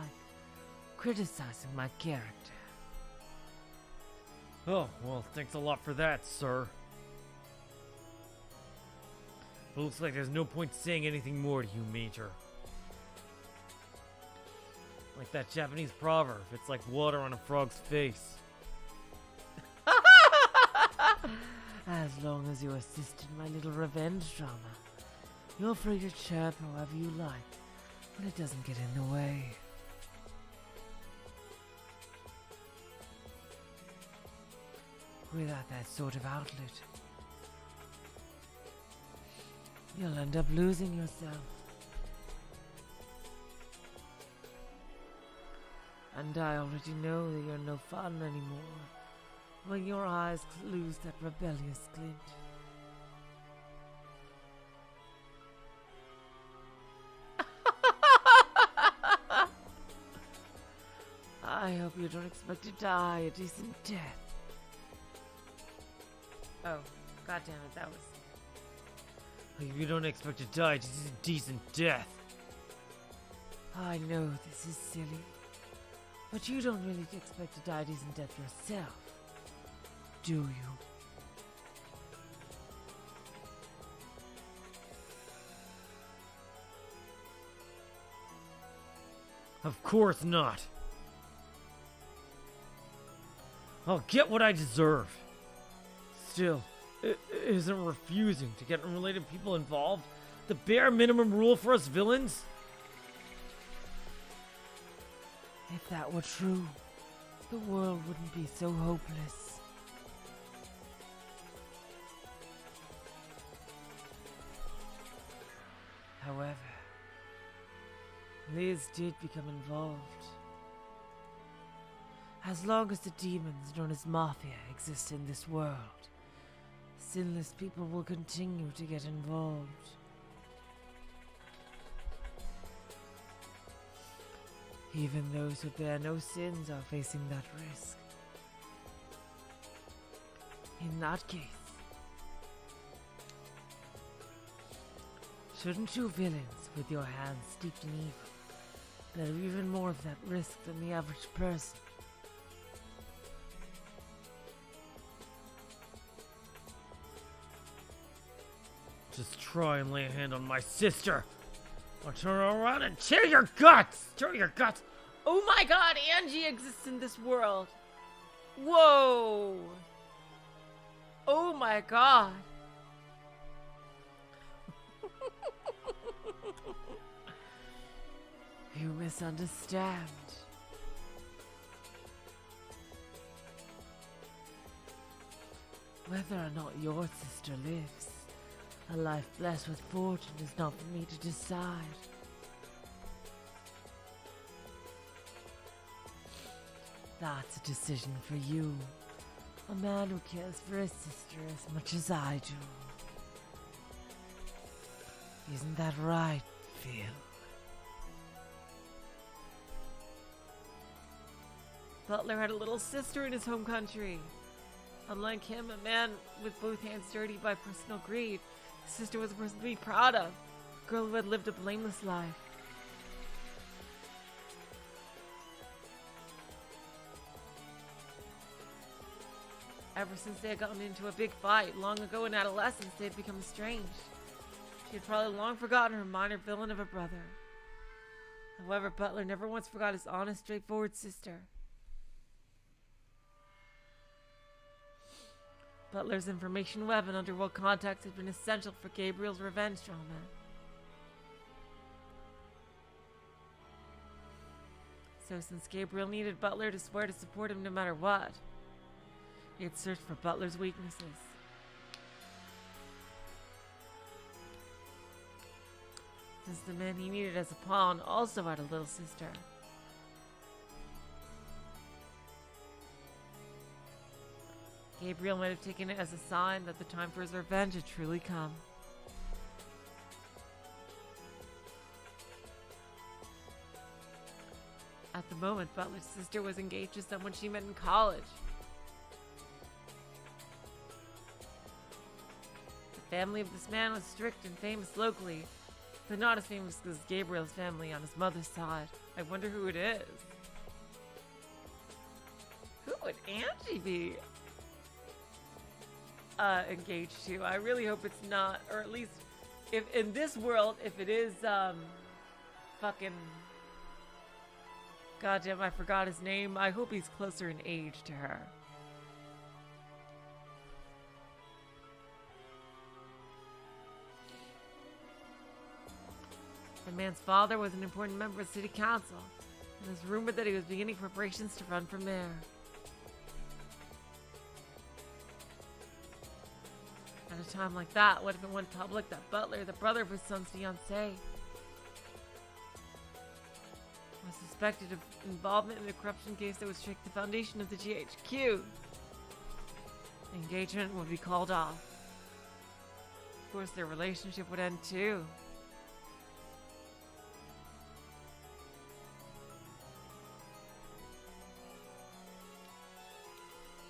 criticizing my character. Oh, well, thanks a lot for that, sir. It looks like there's no point saying anything more to you, Major. Like that Japanese proverb, it's like water on a frog's face. As long as you assist in my little revenge drama, you're free to chirp however you like, but it doesn't get in the way. Without that sort of outlet, you'll end up losing yourself. And I already know that you're no fun anymore when your eyes lose that rebellious glint. I hope you don't expect to die a decent death. Oh, goddammit, that was... Like, if you don't expect to die, just a decent death. I know this is silly, but you don't really expect to die a decent death yourself, do you? Of course not. I'll get what I deserve. Still, isn't refusing to get unrelated people involved the bare minimum rule for us villains? If that were true, the world wouldn't be so hopeless. However, Liz did become involved. As long as the demons known as Mafia exist in this world, sinless people will continue to get involved. Even those who bear no sins are facing that risk. In that case, shouldn't you villains with your hands steeped in evil bear even more of that risk than the average person? Just try and lay a hand on my sister, I'll turn around and tear your guts! Tear your guts! Oh my god, Angie exists in this world! Whoa! Oh my god! You misunderstand. Whether or not your sister lives, a life blessed with fortune is not for me to decide. That's a decision for you, a man who cares for his sister as much as I do. Isn't that right, Phil? Butler had a little sister in his home country. Unlike him, a man with both hands dirty by personal greed, his sister was a person to be proud of, a girl who had lived a blameless life. Ever since they had gotten into a big fight long ago in adolescence, they had become estranged. She had probably long forgotten her minor villain of a brother. However, Butler never once forgot his honest, straightforward sister. Butler's information web and underworld contacts had been essential for Gabriel's revenge drama. So since Gabriel needed Butler to swear to support him no matter what, he had searched for Butler's weaknesses. Since the man he needed as a pawn also had a little sister. Gabriel might have taken it as a sign that the time for his revenge had truly come. At the moment, Butler's sister was engaged to someone she met in college. The family of this man was strict and famous locally, but not as famous as Gabriel's family on his mother's side. I wonder who it is. Who would Angie be engaged to? I really hope it's not, or at least if in this world, if it is fucking goddamn, I forgot his name. I hope he's closer in age to her. The man's father was an important member of city council, and it was rumored that he was beginning preparations to run for mayor. At a time like that, what if it went public that Butler, the brother of his son's fiancée, was suspected of involvement in a corruption case that would shake the foundation of the GHQ? The engagement would be called off. Of course, their relationship would end too.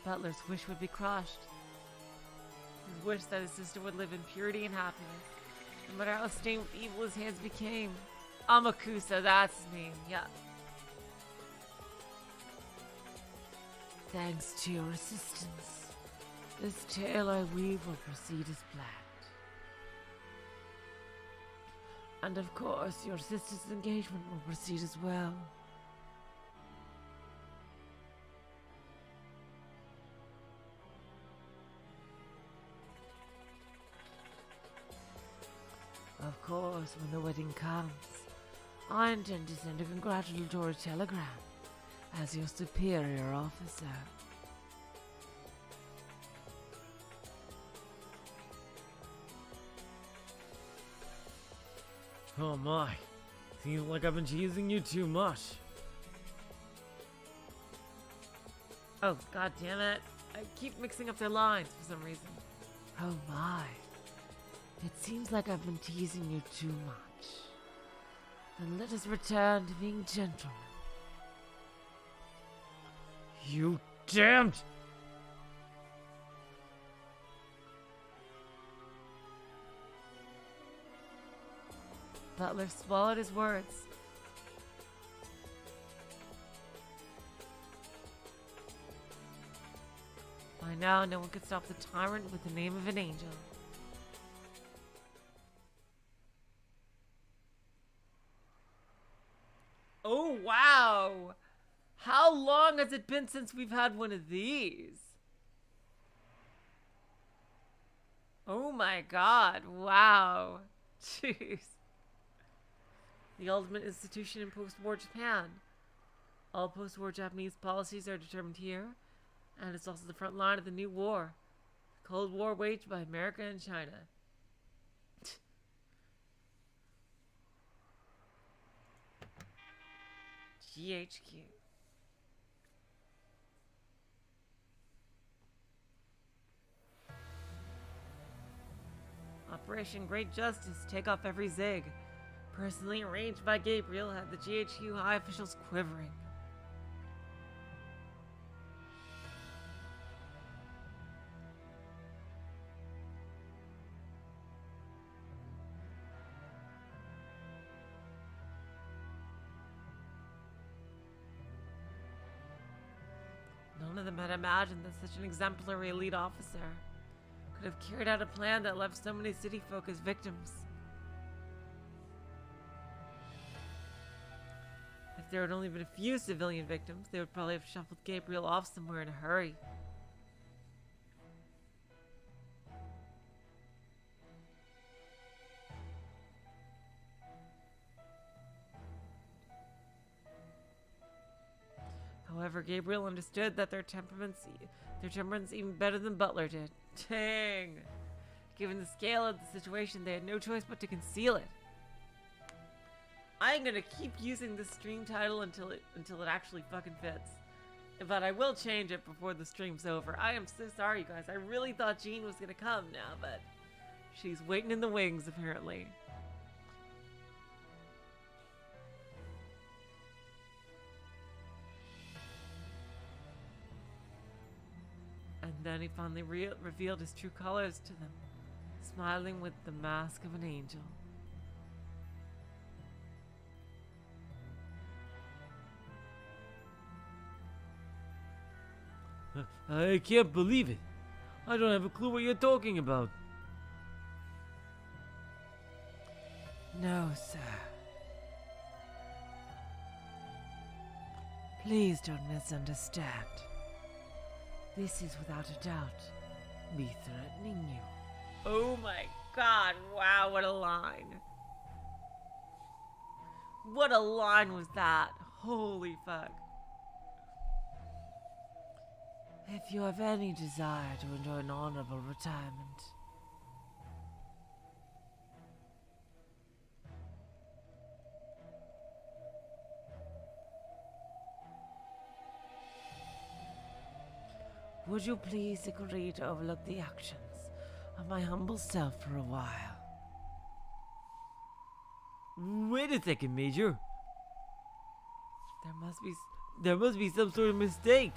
Butler's wish would be crushed. His wish that his sister would live in purity and happiness, no matter how stained with evil his hands became. Amakusa, that's his name, yeah. Thanks to your assistance, this tale I weave will proceed as planned. And of course, your sister's engagement will proceed as well. Of course, when the wedding comes, I intend to send a congratulatory telegram as your superior officer. Oh my, seems like I've been teasing you too much. Oh, god damn it. I keep mixing up their lines for some reason. Oh my. It seems like I've been teasing you too much. Then let us return to being gentlemen. You damned! Butler swallowed his words. By now, no one could stop the tyrant with the name of an angel. Oh, wow. How long has it been since we've had one of these? Oh my god. Wow. Jeez. The ultimate institution in post-war Japan. All post-war Japanese policies are determined here, and it's also the front line of the new war. The Cold War waged by America and China. GHQ. Operation Great Justice, take off every zig. Personally arranged by Gabriel, had the GHQ high officials quivering. None of them had imagined that such an exemplary elite officer could have carried out a plan that left so many city folk as victims. If there had only been a few civilian victims, they would probably have shuffled Gabriel off somewhere in a hurry. However, Gabriel understood that their temperaments even better than Butler did. Dang! Given the scale of the situation, they had no choice but to conceal it. I'm gonna keep using this stream title until it actually fucking fits. But I will change it before the stream's over. I am so sorry, you guys. I really thought Jean was gonna come now, but she's waiting in the wings, apparently. And then he finally revealed his true colors to them, smiling with the mask of an angel. I can't believe it. I don't have a clue what you're talking about. No, sir. Please don't misunderstand. This is without a doubt me threatening you. Oh my god, wow, what a line. What a line was that? Holy fuck. If you have any desire to enjoy an honorable retirement. Would you please agree to overlook the actions of my humble self for a while? Wait a second, Major. There must be some sort of mistake.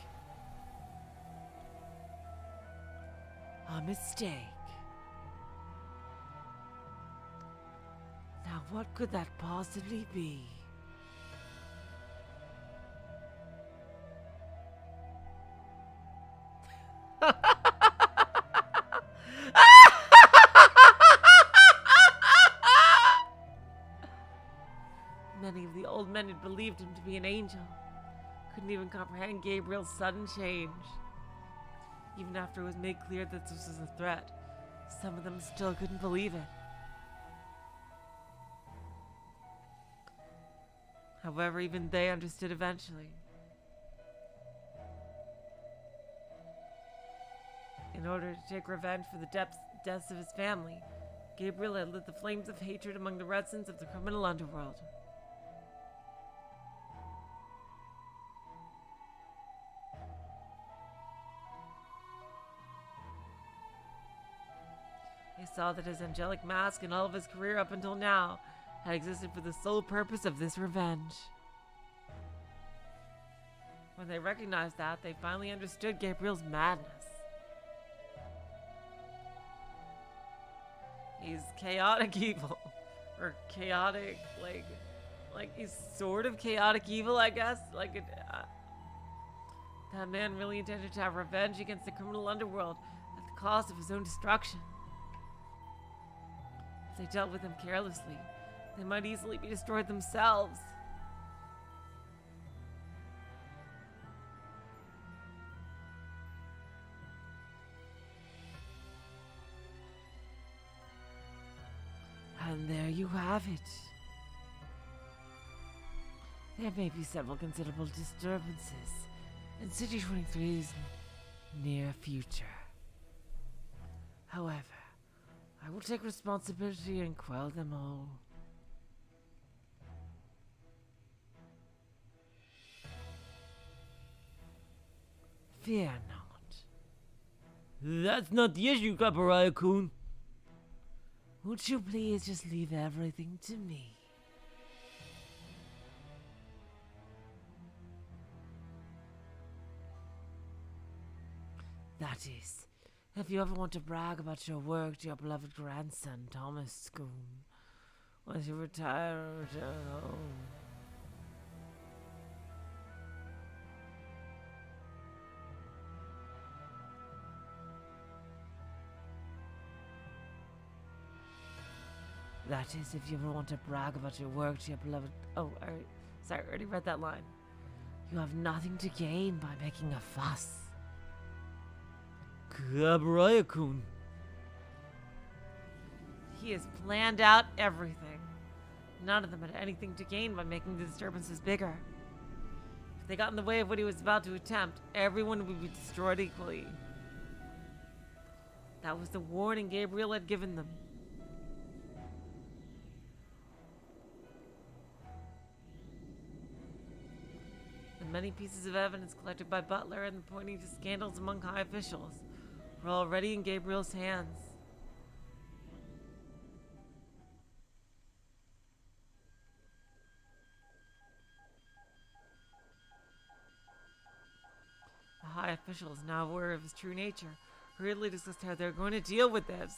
A mistake. Now what could that possibly be? Many of the old men had believed him to be an angel. Couldn't even comprehend Gabriel's sudden change. Even after it was made clear that this was a threat, some of them still couldn't believe it. However, even they understood eventually. In order to take revenge for the deaths of his family, Gabriel had lit the flames of hatred among the residents of the criminal underworld. He saw that his angelic mask and all of his career up until now had existed for the sole purpose of this revenge. When they recognized that, they finally understood Gabriel's madness. He's chaotic evil. Or chaotic, like he's sort of chaotic evil, I guess. That man really intended to have revenge against the criminal underworld at the cost of his own destruction. If they dealt with him carelessly, they might easily be destroyed themselves. there you have it. There may be several considerable disturbances in City 23's near future. However, I will take responsibility and quell them all. Fear not. That's not the issue, Gabriel-kun. Would you please just leave everything to me? That is, if you ever want to brag about your work to your beloved grandson, Thomas Schoon, once you retire or return home. That is, if you ever want to brag about your work to your beloved... Oh, sorry, I already read that line. You have nothing to gain by making a fuss. Gabriel-kun. He has planned out everything. None of them had anything to gain by making the disturbances bigger. If they got in the way of what he was about to attempt, everyone would be destroyed equally. That was the warning Gabriel had given them. The many pieces of evidence collected by Butler and pointing to scandals among high officials were already in Gabriel's hands. The high officials, now aware of his true nature, hurriedly discussed how they're going to deal with this.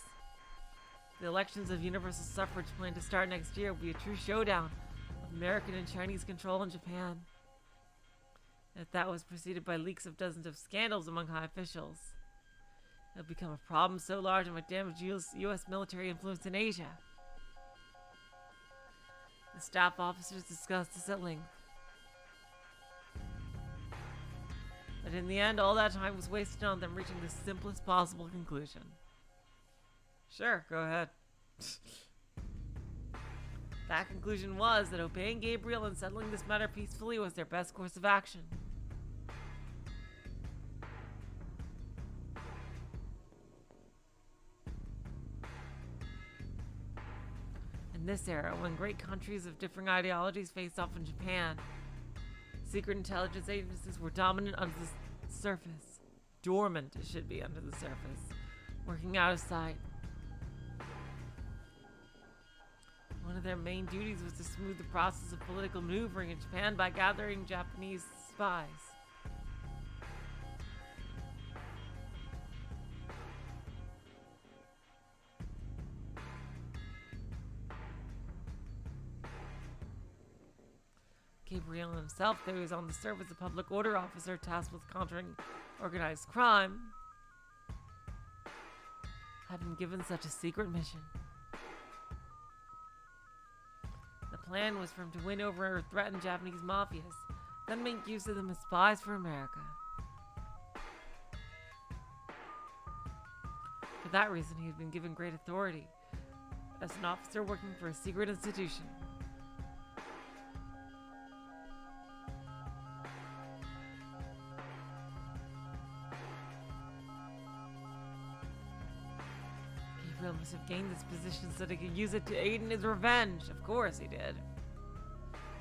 The elections of universal suffrage planned to start next year will be a true showdown of American and Chinese control in Japan. If that was preceded by leaks of dozens of scandals among high officials, it would become a problem so large it might damage U.S. military influence in Asia. The staff officers discussed this at length. But in the end, all that time was wasted on them reaching the simplest possible conclusion. Sure, go ahead. That conclusion was that obeying Gabriel and settling this matter peacefully was their best course of action. In this era, when great countries of differing ideologies faced off in Japan, secret intelligence agencies were dominant under the surface. Dormant, it should be, under the surface. Working out of sight. One of their main duties was to smooth the process of political maneuvering in Japan by gathering Japanese spies. Gabriel himself, though he was on the surface a public order officer tasked with countering organized crime, had been given such a secret mission. The plan was for him to win over or threaten Japanese mafias, then make use of them as spies for America. For that reason, he had been given great authority as an officer working for a secret institution. Gabriel must have gained this position so that he could use it to aid in his revenge. Of course he did.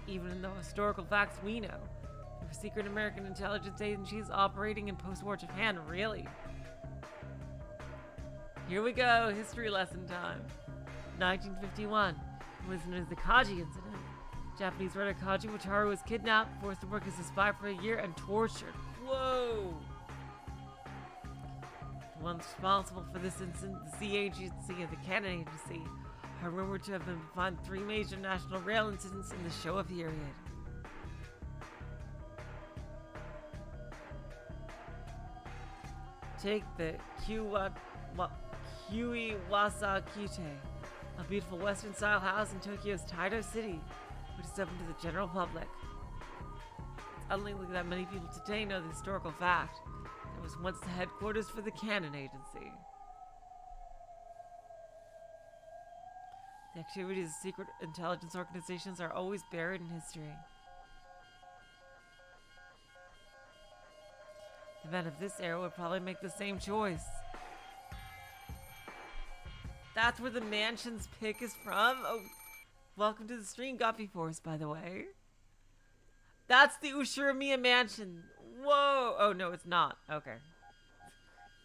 Even in the historical facts we know, there were secret American intelligence agencies operating in post-war Japan, really. Here we go, history lesson time. 1951, it was known as the Kaji incident. Japanese writer Kaji Wataru was kidnapped, forced to work as a spy for a year, and tortured. Whoa! The ones responsible for this incident, the Sea Agency and the Cannon Agency, are rumored to have been behind 3 major national rail incidents in the Showa period. Take the Kuiwasa Kite, a beautiful Western-style house in Tokyo's Taito City, which is open to the general public. It's unlikely that many people today know the historical fact. It was once the headquarters for the Cannon Agency. The activities of secret intelligence organizations are always buried in history. The men of this era would probably make the same choice. That's where the mansion's pick is from? Oh, welcome to the stream, Guppy Force, by the way. That's the Ushiromiya mansion. Whoa! Oh, no, it's not. Okay.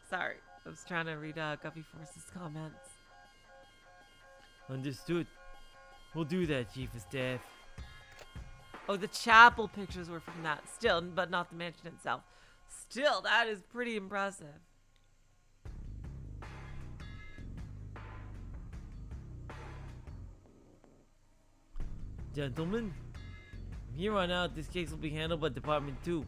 Sorry. I was trying to read Guppy Force's comments. Understood. We'll do that, Chief of Staff. Oh, the chapel pictures were from that. Still, but not the mansion itself. Still, that is pretty impressive. Gentlemen, from here on out, this case will be handled by Department 2.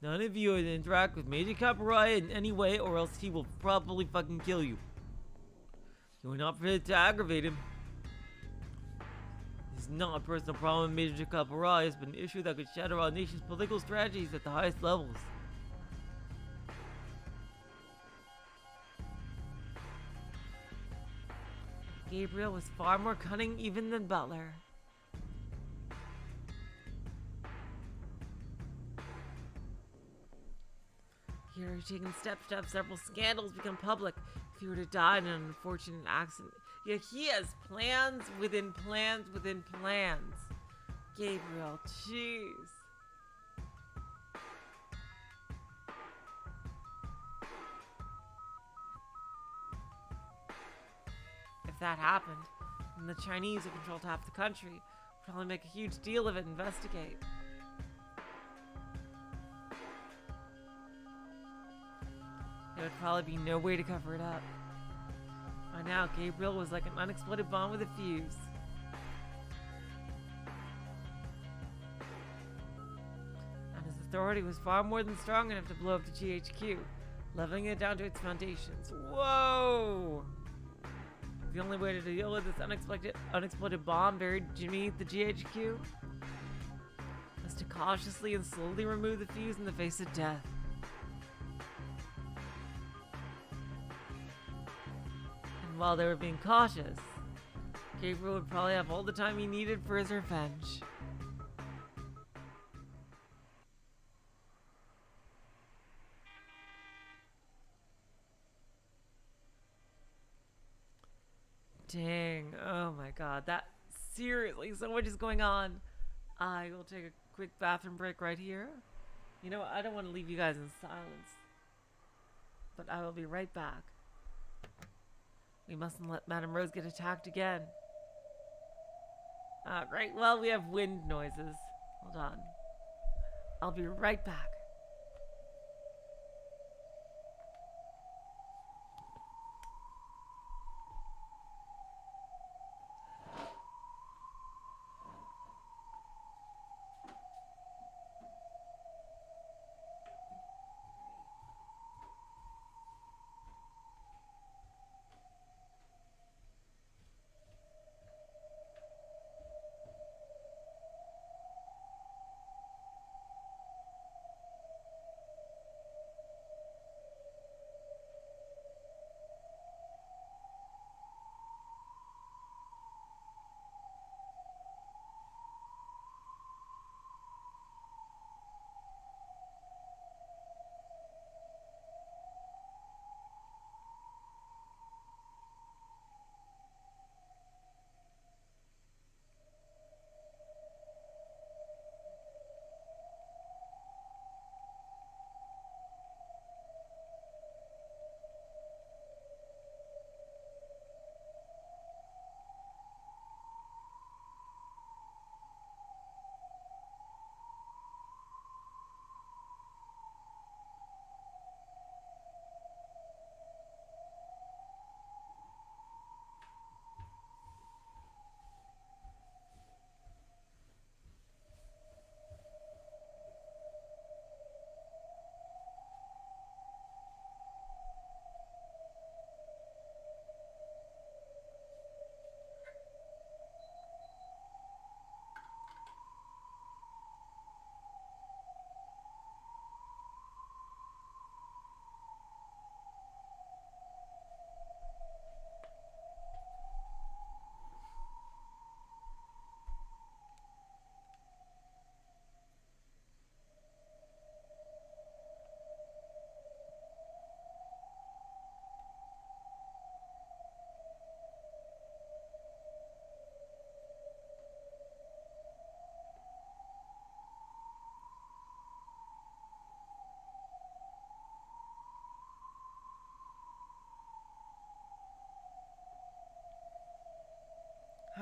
None of you are to interact with Major Caporai in any way, or else he will probably fucking kill you. You are not permitted to aggravate him. This is not a personal problem with Major Caporai. It's been an issue that could shatter our nation's political strategies at the highest levels. Gabriel was far more cunning even than Butler. Here are taking steps to have several scandals become public if he were to die in an unfortunate accident. Yeah, he has plans within plans within plans. Gabriel, jeez. If that happened, then the Chinese who controlled half the country would probably make a huge deal of it and investigate. There would probably be no way to cover it up. By now, Gabriel was like an unexploded bomb with a fuse. And his authority was far more than strong enough to blow up the GHQ, leveling it down to its foundations. Whoa! The only way to deal with this unexploded bomb buried beneath the GHQ was to cautiously and slowly remove the fuse in the face of death. And while they were being cautious, Gabriel would probably have all the time he needed for his revenge. Dang, oh my god, that seriously, so much is going on. I will take a quick bathroom break right here. You know what, I don't want to leave you guys in silence, but I will be right back. We mustn't let Madame Rose get attacked again. Great, well, we have wind noises. Hold on. I'll be right back.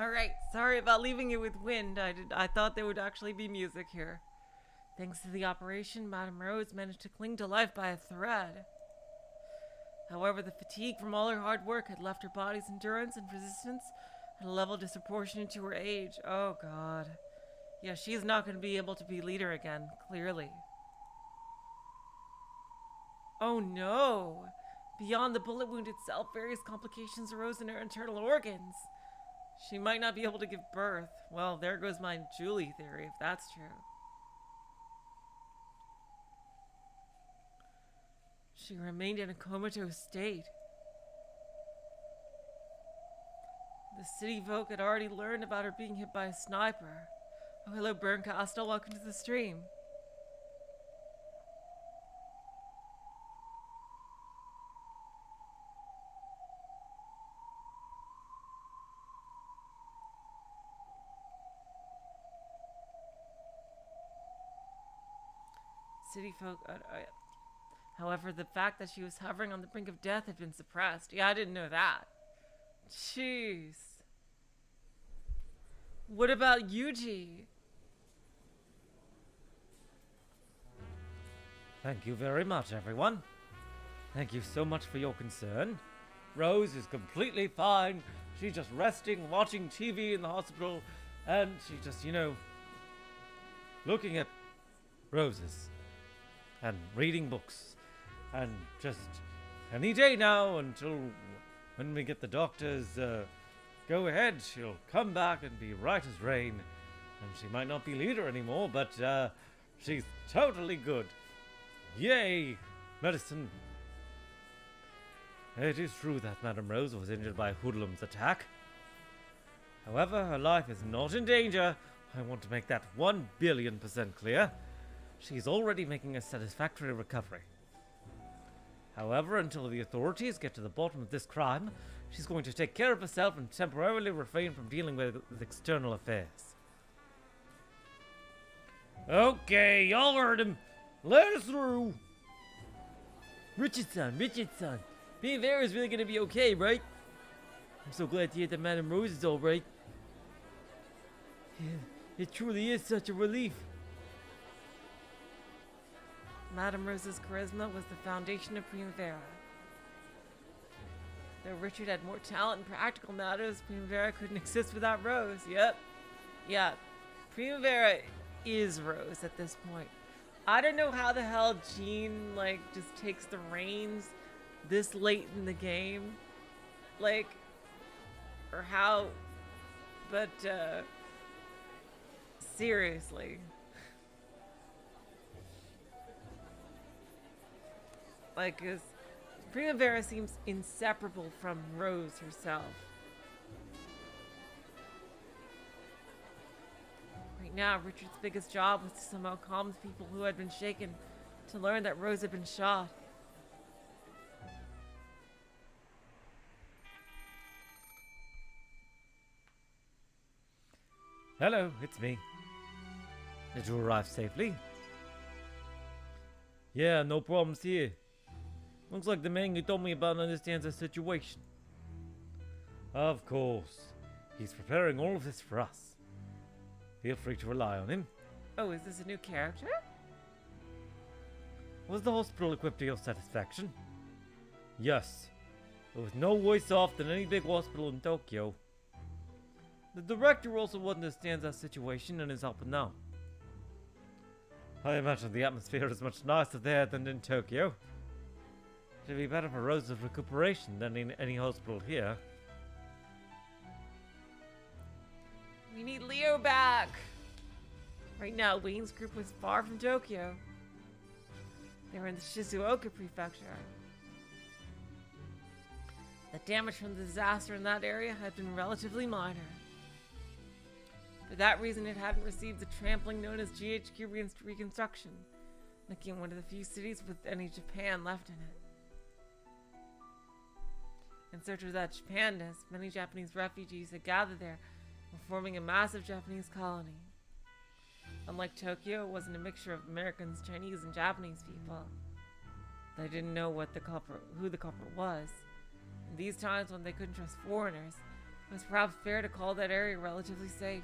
Alright, sorry about leaving you with wind. I thought there would actually be music here. Thanks to the operation, Madame Rose managed to cling to life by a thread. However, the fatigue from all her hard work had left her body's endurance and resistance at a level disproportionate to her age. Oh god. Yeah, she's not going to be able to be leader again, clearly. Oh no! Beyond the bullet wound itself, various complications arose in her internal organs. She might not be able to give birth. Well, there goes my Julie theory, if that's true. She remained in a comatose state. The city folk had already learned about her being hit by a sniper. Oh, hello, Burncastle. Welcome to the stream. City folk... However, the fact that she was hovering on the brink of death had been suppressed. Yeah, I didn't know that. Jeez. What about Yuji? Thank you very much, everyone. Thank you so much for your concern. Rose is completely fine. She's just resting, watching TV in the hospital, and she's just, looking at roses and reading books. And just any day now until when we get the doctor's go ahead, she'll come back and be right as rain. And she might not be leader anymore, but she's totally good. Yay, medicine. It is true that Madame Rose was injured by a hoodlum's attack. However, her life is not in danger. I want to make that 1,000,000,000% clear. She's already making a satisfactory recovery. However, until the authorities get to the bottom of this crime, she's going to take care of herself and temporarily refrain from dealing with external affairs. Okay, y'all heard him. Let us through. Richardson. Primavera's really gonna be okay, right? I'm so glad to hear that Madame Rose is alright. Yeah, it truly is such a relief. Madame Rose's charisma was the foundation of Primavera. Though Richard had more talent in practical matters, Primavera couldn't exist without Rose. Yep. Yeah. Primavera is Rose at this point. I don't know how the hell Jean, just takes the reins this late in the game. Or how... But, seriously. Cause Primavera seems inseparable from Rose herself. Right now, Richard's biggest job was to somehow calm the people who had been shaken to learn that Rose had been shot. Hello, it's me. Did you arrive safely? Yeah, no problems here. Looks like the man you told me about understands the situation. Of course. He's preparing all of this for us. Feel free to rely on him. Oh, is this a new character? Was the hospital equipped to your satisfaction? Yes. It was no worse off than any big hospital in Tokyo. The director also understands our situation and is helping now. I imagine the atmosphere is much nicer there than in Tokyo. It'd be better for Rose's recuperation than in any hospital here. We need Leo back! Right now, Wayne's group was far from Tokyo. They were in the Shizuoka prefecture. The damage from the disaster in that area had been relatively minor. For that reason, it hadn't received the trampling known as GHQ reconstruction, making it one of the few cities with any Japan left in it. In search of that Japanness, many Japanese refugees had gathered there, forming a massive Japanese colony. Unlike Tokyo, it wasn't a mixture of Americans, Chinese, and Japanese people. They didn't know who the culprit was. In these times when they couldn't trust foreigners, It was perhaps fair to call that area relatively safe.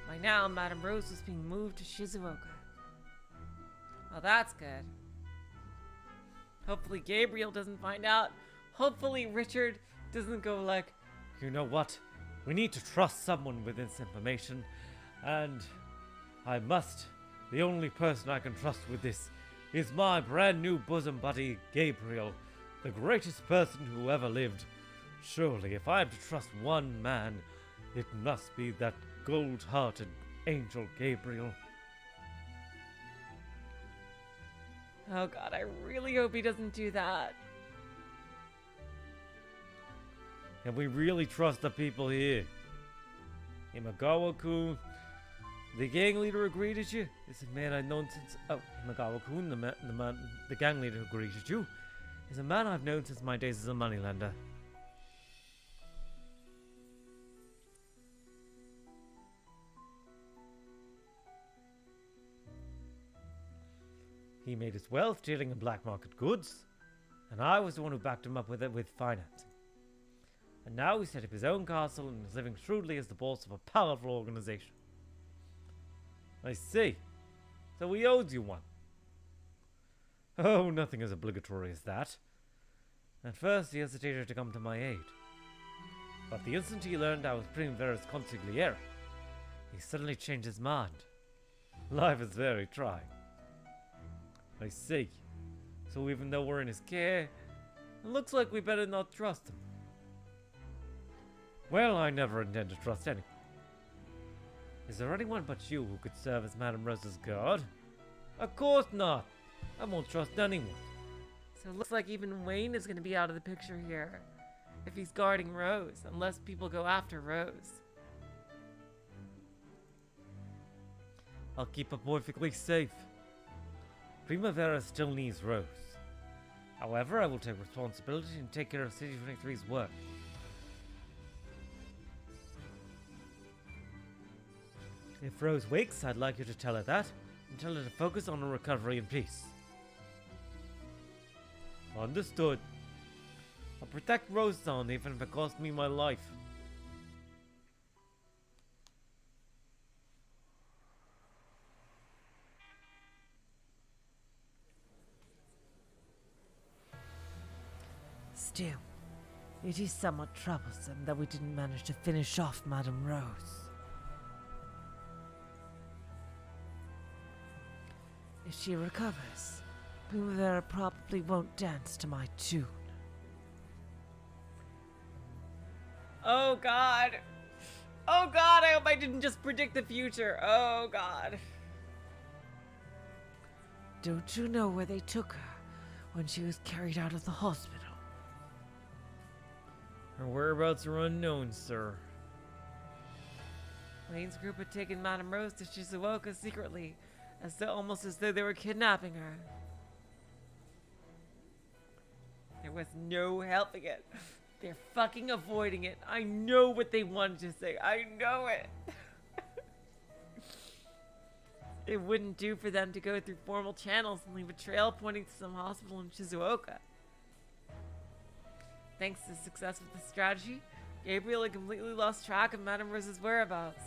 By now, Madame Rose was being moved to Shizuoka. Well, that's good. Hopefully Gabriel doesn't find out. Hopefully Richard doesn't go like, You know what? We need to trust someone with this information, and I must. The only person I can trust with this is my brand new bosom buddy, Gabriel, the greatest person who ever lived. Surely, if I am to trust one man, it must be that gold-hearted angel Gabriel. oh god, I really hope he doesn't do that. Can we really trust the people here? Imagawa-kun, the gang leader who greeted you, is a man I've known since... Oh, Imagawa-kun, the gang leader who greeted you, is a man I've known since my days as a moneylender. He made his wealth dealing in black market goods, and I was the one who backed him up with financing. And now he set up his own castle and is living shrewdly as the boss of a powerful organization. I see. So he owes you one. Oh, nothing as obligatory as that. At first he hesitated to come to my aid. But the instant he learned I was Primavera's consigliere, he suddenly changed his mind. Life is very trying. I see. So even though we're in his care, it looks like we better not trust him. Well, I never intend to trust anyone. Is there anyone but you who could serve as Madame Rose's guard? Of course not. I won't trust anyone. So it looks like even Wayne is going to be out of the picture here. If he's guarding Rose, unless people go after Rose. I'll keep her perfectly safe. Primavera still needs Rose. However, I will take responsibility and take care of City 23's work. If Rose wakes, I'd like you to tell her that, and tell her to focus on her recovery and peace. Understood. I'll protect Rose-san even if it costs me my life. Still, it is somewhat troublesome that we didn't manage to finish off Madame Rose. If she recovers, Primavera probably won't dance to my tune. Oh god! Oh god, I hope I didn't just predict the future. Oh god. Don't you know where they took her when she was carried out of the hospital? Her whereabouts are unknown, sir. Wayne's group had taken Madame Rose to Shizuoka secretly, almost as though they were kidnapping her. There was no helping it. They're fucking avoiding it. I know what they wanted to say. I know it. It wouldn't do for them to go through formal channels and leave a trail pointing to some hospital in Shizuoka. Thanks to the success of the strategy, Gabriel had completely lost track of Madame Rose's whereabouts.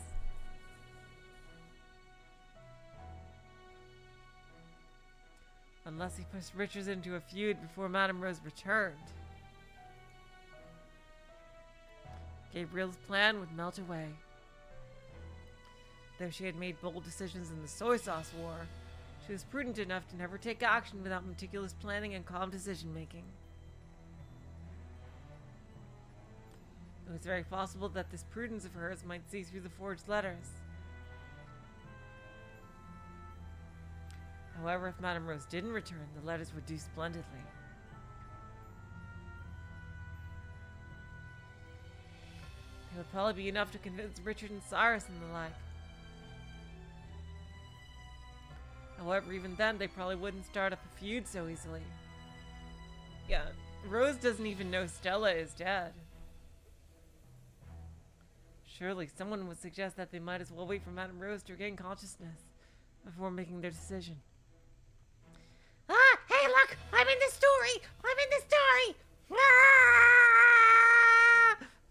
Unless he pushed Richards into a feud before Madame Rose returned. Gabriel's plan would melt away. Though she had made bold decisions in the soy sauce war, she was prudent enough to never take action without meticulous planning and calm decision-making. It was very possible that this prudence of hers might see through the forged letters. However, if Madame Rose didn't return, the letters would do splendidly. It would probably be enough to convince Richard and Cyrus and the like. However, even then, they probably wouldn't start up a feud so easily. Yeah, Rose doesn't even know Stella is dead. Surely someone would suggest that they might as well wait for Madame Rose to regain consciousness before making their decision. Ah! Hey, look! I'm in the story! I'm in the story! Ah!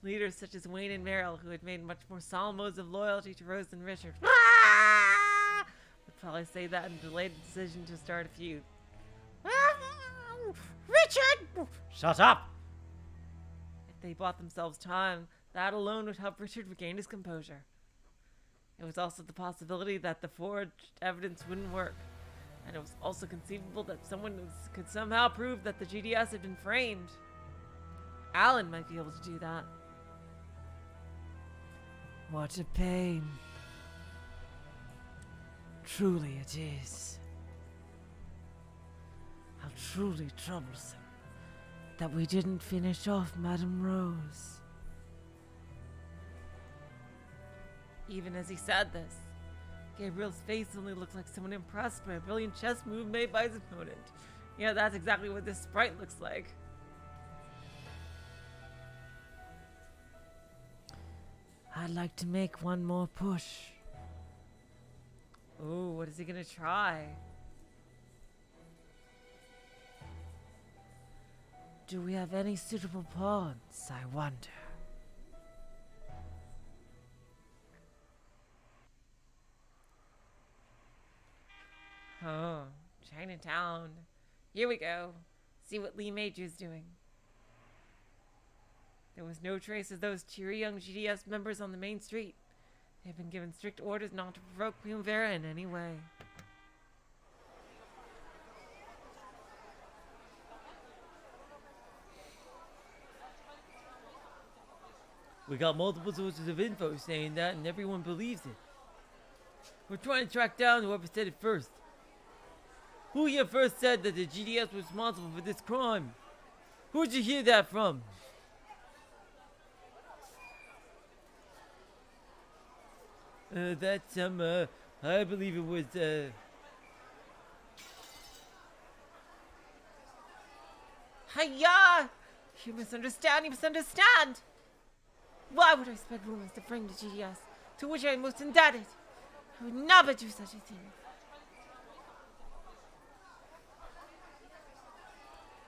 Leaders such as Wayne and Merrill, who had made much more solemn oaths of loyalty to Rose than Richard, would probably say that and delay the decision to start a feud. Richard! Shut up! If they bought themselves time, that alone would help Richard regain his composure. It was also the possibility that the forged evidence wouldn't work, and it was also conceivable that someone could somehow prove that the GDS had been framed. Alan might be able to do that. What a pain. Truly it is. How truly troublesome that we didn't finish off Madame Rose. Even as he said this, Gabriel's face only looked like someone impressed by a brilliant chess move made by his opponent. Yeah, that's exactly what this sprite looks like. I'd like to make one more push. Ooh, what is he gonna try? Do we have any suitable pawns, I wonder? Oh, Chinatown. Here we go. See what Lee Major's doing. There was no trace of those cheery young GDS members on the main street. They have been given strict orders not to provoke Primavera in any way. We got multiple sources of info saying that, and everyone believes it. We're trying to track down whoever said it first. Who here first said that the GDS was responsible for this crime? Who'd you hear that from? I believe it was, Hiya! You misunderstand, you misunderstand! Why would I spread rumors to frame the GDS, to which I am most indebted? I would never do such a thing.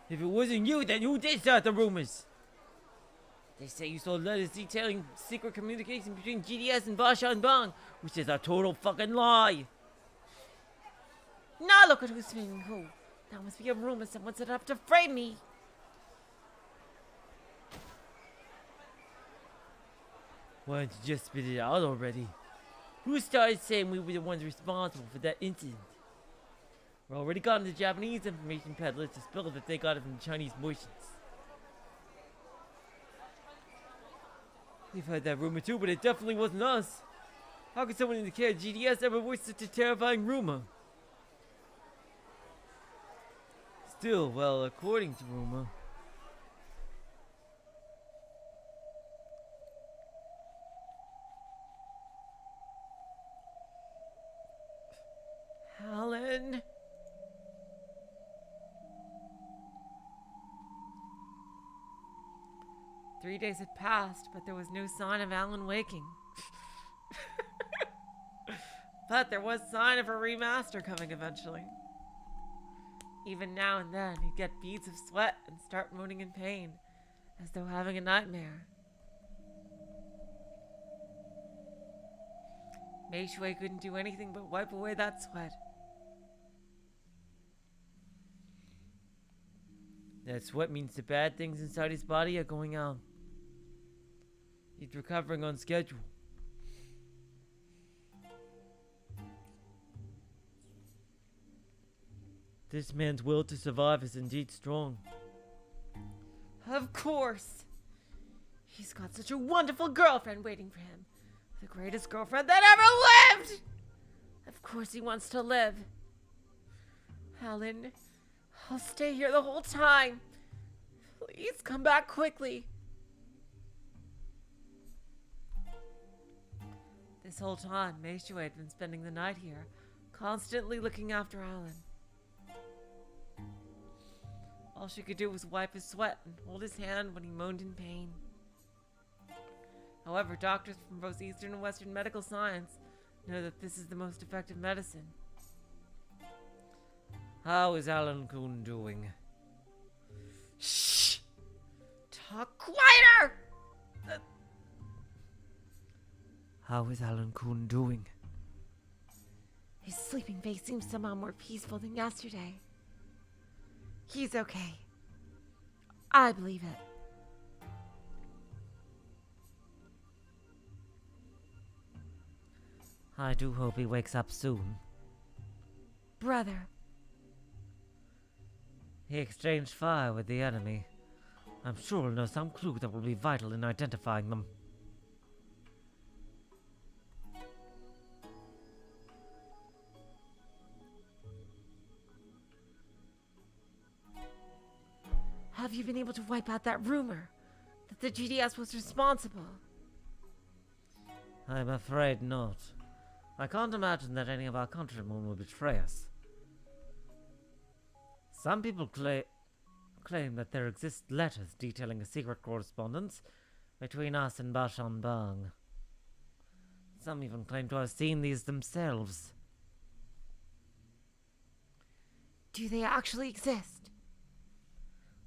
If it wasn't you, then who did start the rumors? They say you saw letters detailing secret communication between GDS and Bashan Bang, which is a total fucking lie. Now look at who's framing who. That must be a rumor someone set up to frame me. Why don't you just spit it out already? Who started saying we were the ones responsible for that incident? We're already gotten the Japanese information peddlers to spill that they got it from the Chinese merchants. We've heard that rumor too, but it definitely wasn't us. How could someone in the care of GDS ever voice such a terrifying rumor? Still, well, according to rumor, Alan. Three days had passed, but there was no sign of Alan waking. But there was sign of a remaster coming eventually. Even now and then, he'd get beads of sweat and start moaning in pain, as though having a nightmare. Mei Shui couldn't do anything but wipe away that sweat. that sweat means the bad things inside his body are going out. He's recovering on schedule. This man's will to survive is indeed strong. Of course. He's got such a wonderful girlfriend waiting for him. The greatest girlfriend that ever lived! Of course he wants to live. Alan, I'll stay here the whole time. Please come back quickly. This whole time, Mei Shui had been spending the night here, constantly looking after Alan. All she could do was wipe his sweat and hold his hand when he moaned in pain. However, doctors from both Eastern and Western medical science know that this is the most effective medicine. How is Alan Kuhn doing? Shh! Talk quieter! How is Alan Kuhn doing? His sleeping face seems somehow more peaceful than yesterday. He's okay. I believe it. I do hope he wakes up soon. Brother. He exchanged fire with the enemy. I'm sure he'll know some clue that will be vital in identifying them. Have you been able to wipe out that rumor that the GDS was responsible? I'm afraid not. I can't imagine that any of our countrymen will betray us. Some people claim that there exist letters detailing a secret correspondence between us and Bashan Bang. Some even claim to have seen these themselves. Do they actually exist?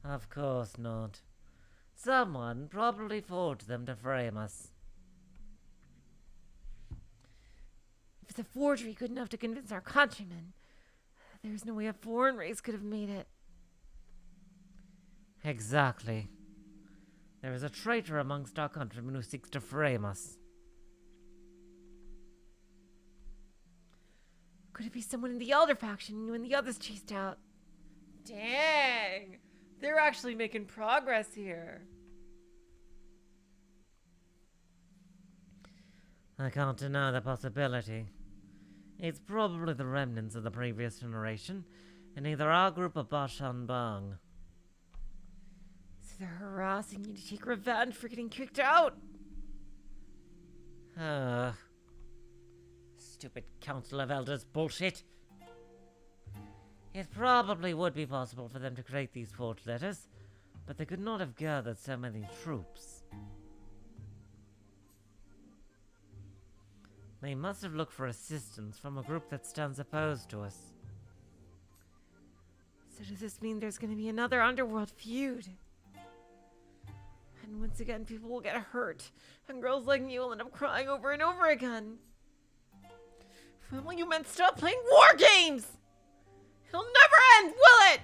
Of course not. Someone probably forged them to frame us. If it's a forgery good enough to convince our countrymen, there's no way a foreign race could have made it. Exactly. There is a traitor amongst our countrymen who seeks to frame us. Could it be someone in the Elder faction you and the others chased out? Dang! They're actually making progress here. I can't deny the possibility. It's probably the remnants of the previous generation, in either our group or Bashan Bang. So they're harassing you to take revenge for getting kicked out? Stupid Council of Elders bullshit. It probably would be possible for them to create these forged letters, but they could not have gathered so many troops. They must have looked for assistance from a group that stands opposed to us. So does this mean there's going to be another underworld feud? And once again, people will get hurt, and girls like me will end up crying over and over again. When will you men stop playing war games? It'll never end, will it?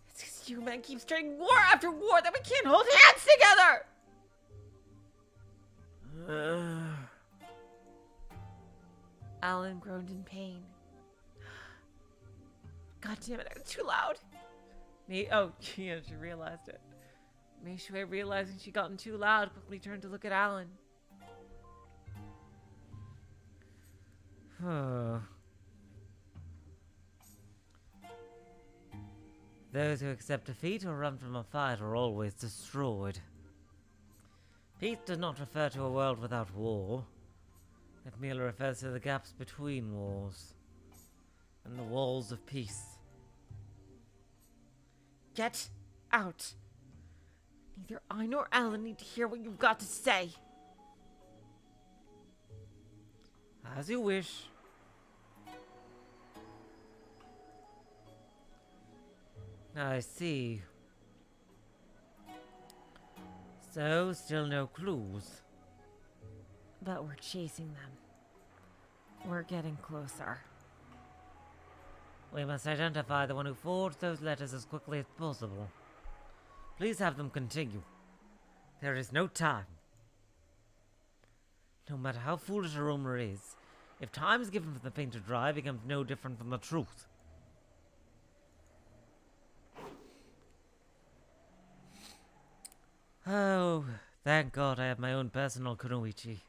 It's because you men keep starting war after war that we can't hold hands together! Alan groaned in pain. God damn it, I was too loud. Oh, yeah, she realized it. Mei Shui, realizing she'd gotten too loud, quickly turned to look at Alan. Those who accept defeat or run from a fight are always destroyed. Peace does not refer to a world without war. It merely refers to the gaps between wars and the walls of peace. Get out. Neither I nor Alan need to hear what you've got to say. As you wish. I see. So, still no clues. But we're chasing them. We're getting closer. We must identify the one who forged those letters as quickly as possible. Please have them continue. There is no time. No matter how foolish a rumor is, if time is given for the paint to dry, it becomes no different from the truth. Oh, thank God I have my own personal kunoichi.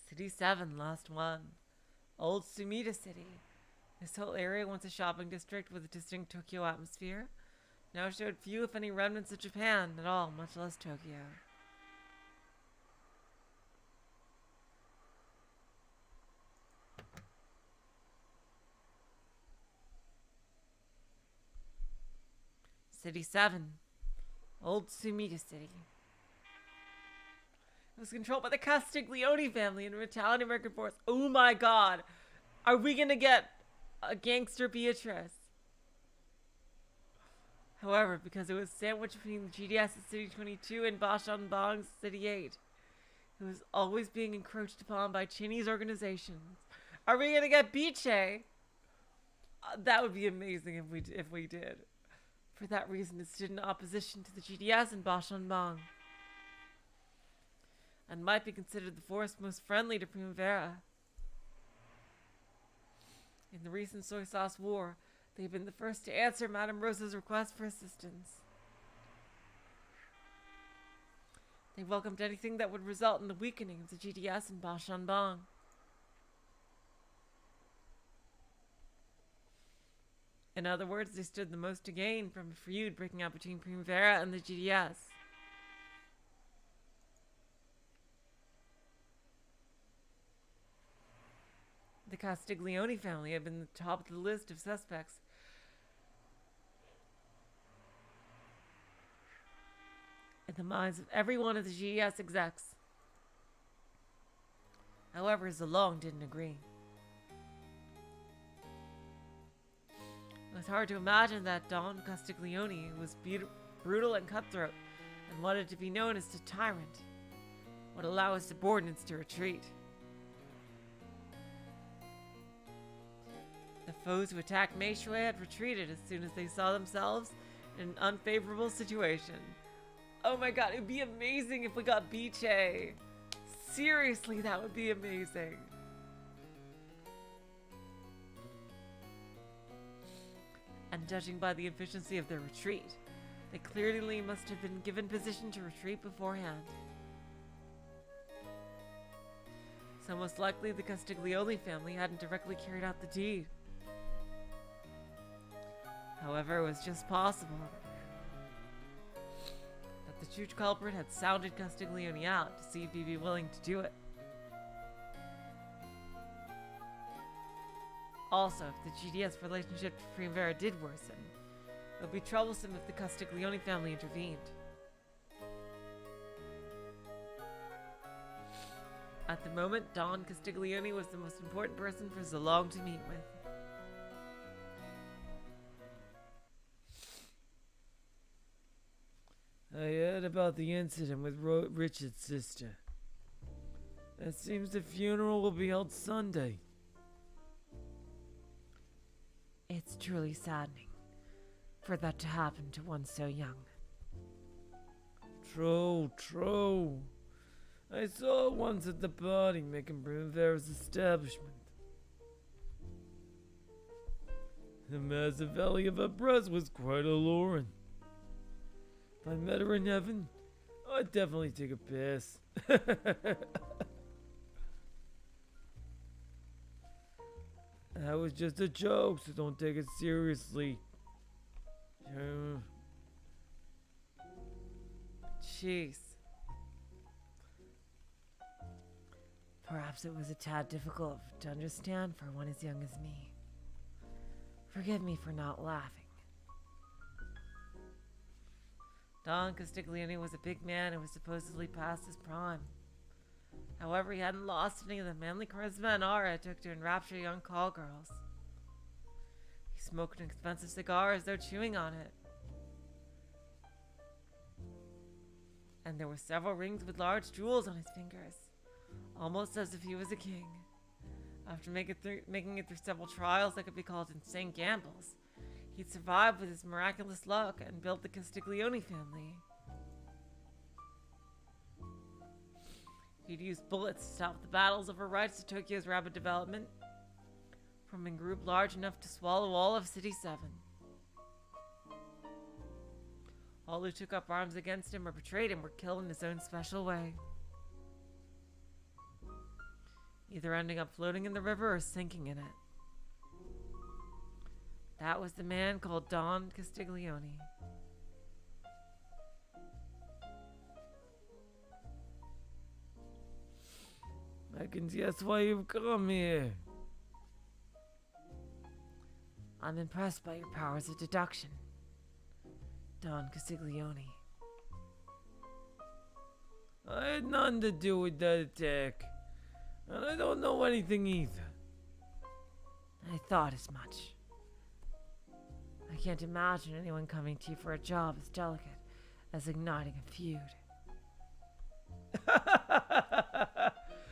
City 7, last one. Old Sumida City. This whole area, once a shopping district with a distinct Tokyo atmosphere, now showed few if any remnants of Japan at all, much less Tokyo. City 7. Old Sumida City. It was controlled by the Castiglione family and an Italian American force. Oh my god! Are we gonna get a gangster Beatrice? However, because it was sandwiched between the GDS at City 22 and Bashanbang's City 8, it was always being encroached upon by Chinese organizations. Are we gonna get Biche? That would be amazing if we did. For that reason, it stood in opposition to the GDS and Bashanbang, and might be considered the force most friendly to Primavera. In the recent soy sauce war, they've been the first to answer Madame Rosa's request for assistance. They welcomed anything that would result in the weakening of the GDS and Bashanbang. In other words, they stood the most to gain from a feud breaking out between Primavera and the GDS. The Castiglione family had been the top of the list of suspects. In the minds of every one of the GDS execs. However, Zalong didn't agree. It was hard to imagine that Don Castiglione, who was brutal and cutthroat and wanted to be known as a tyrant, would allow his subordinates to retreat. The foes who attacked Meishui had retreated as soon as they saw themselves in an unfavorable situation. Oh my god, it would be amazing if we got Biche. Seriously, that would be amazing. And judging by the efficiency of their retreat, they clearly must have been given position to retreat beforehand. So most likely the Castiglione family hadn't directly carried out the deed. However, it was just possible that the true culprit had sounded Castiglione out to see if he'd be willing to do it. Also, if the GDS relationship to Primavera did worsen, it would be troublesome if the Castiglione family intervened. At the moment, Don Castiglione was the most important person for Zalong to meet with. I heard about the incident with Richard's sister. It seems the funeral will be held Sunday. It's truly saddening for that to happen to one so young. True. I saw it once at the party making Primavera's establishment. The massive valley of her breast was quite alluring. If I met her in heaven, I'd definitely take a piss. That was just a joke, so don't take it seriously. Jeez. Perhaps it was a tad difficult to understand for one as young as me. Forgive me for not laughing. Don Castiglione was a big man and was supposedly past his prime. However, he hadn't lost any of the manly charisma and aura it took to enrapture young call girls. He smoked an expensive cigar as though chewing on it. And there were several rings with large jewels on his fingers, almost as if he was a king. After making it through several trials that could be called insane gambles, he'd survived with his miraculous luck and built the Castiglione family. He'd used bullets to stop the battles over rights to Tokyo's rapid development, forming a group large enough to swallow all of City 7. All who took up arms against him or betrayed him were killed in his own special way, either ending up floating in the river or sinking in it. That was the man called Don Castiglione. I can guess why you've come here. I'm impressed by your powers of deduction, Don Castiglione. I had nothing to do with that attack, and I don't know anything either. I thought as much. I I can't imagine anyone coming to you for a job as delicate as igniting a feud.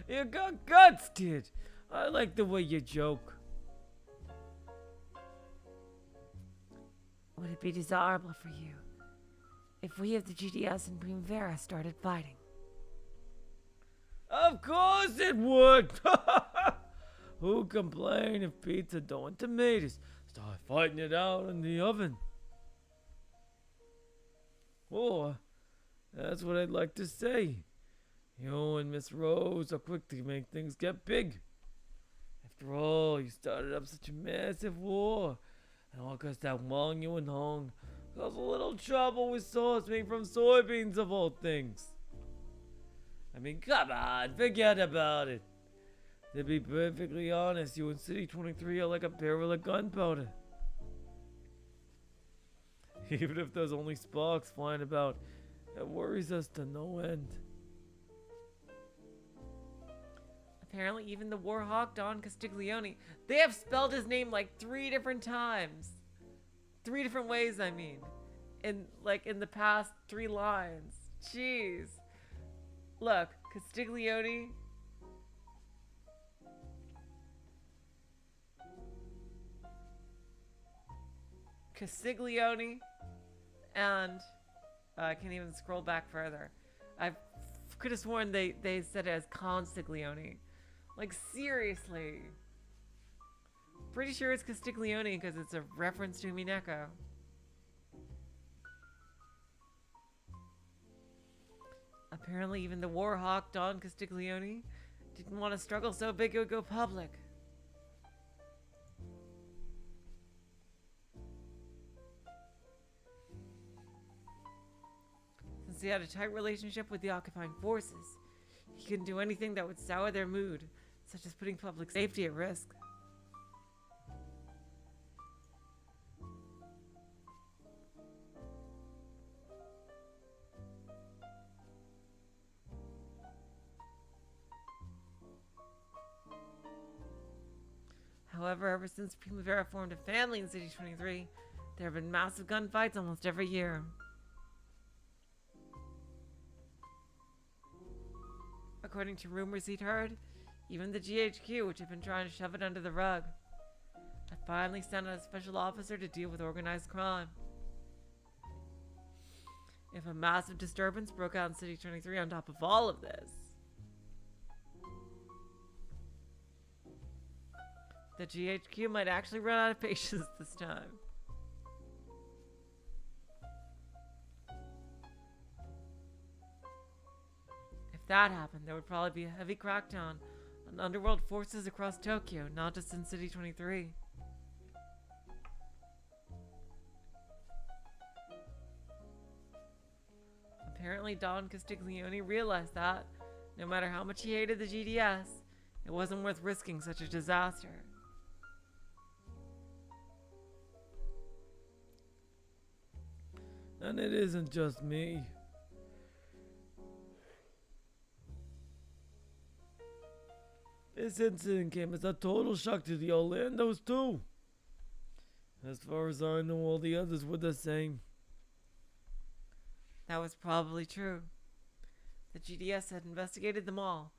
You got guts, kid. I like the way you joke. Would it be desirable for you if we of the GDS and Primavera started fighting? Of course it would. Who complain if pizza dough and tomatoes start fighting it out in the oven? Or, that's what I'd like to say. You and Miss Rose are quick to make things get big. After all, you started up such a massive war, and all because that Wang Yuan Hong caused a little trouble with sauce made from soybeans of all things. I mean, come on, forget about it. To be perfectly honest, you and City 23 are like a barrel of gunpowder. Even if there's only sparks flying about, it worries us to no end. Apparently, even the Warhawk Don Castiglione, they have spelled his name like 3 different times. 3 different ways, I mean. In the past 3 lines. Jeez. Look, Castiglione. Castiglione. And I can't even scroll back further. I could have sworn they said it as Consiglione. Like, seriously. Pretty sure it's Castiglione because it's a reference to Mineko. Apparently even the Warhawk Don Castiglione didn't want to struggle so big it would go public. Since he had a tight relationship with the occupying forces, he couldn't do anything that would sour their mood, such as putting public safety at risk. However, ever since Primavera formed a family in City 23, there have been massive gunfights almost every year. According to rumors he'd heard, even the GHQ, which had been trying to shove it under the rug, had finally sent out a special officer to deal with organized crime. If a massive disturbance broke out in City 23 on top of all of this, the GHQ might actually run out of patience this time. If that happened, there would probably be a heavy crackdown on underworld forces across Tokyo, not just in City 23. Apparently Don Castiglione realized that, no matter how much he hated the GDS, it wasn't worth risking such a disaster. And it isn't just me. This incident came as a total shock to the Orlandos too. As far as I know, all the others were the same. That was probably true. The GDS had investigated them all,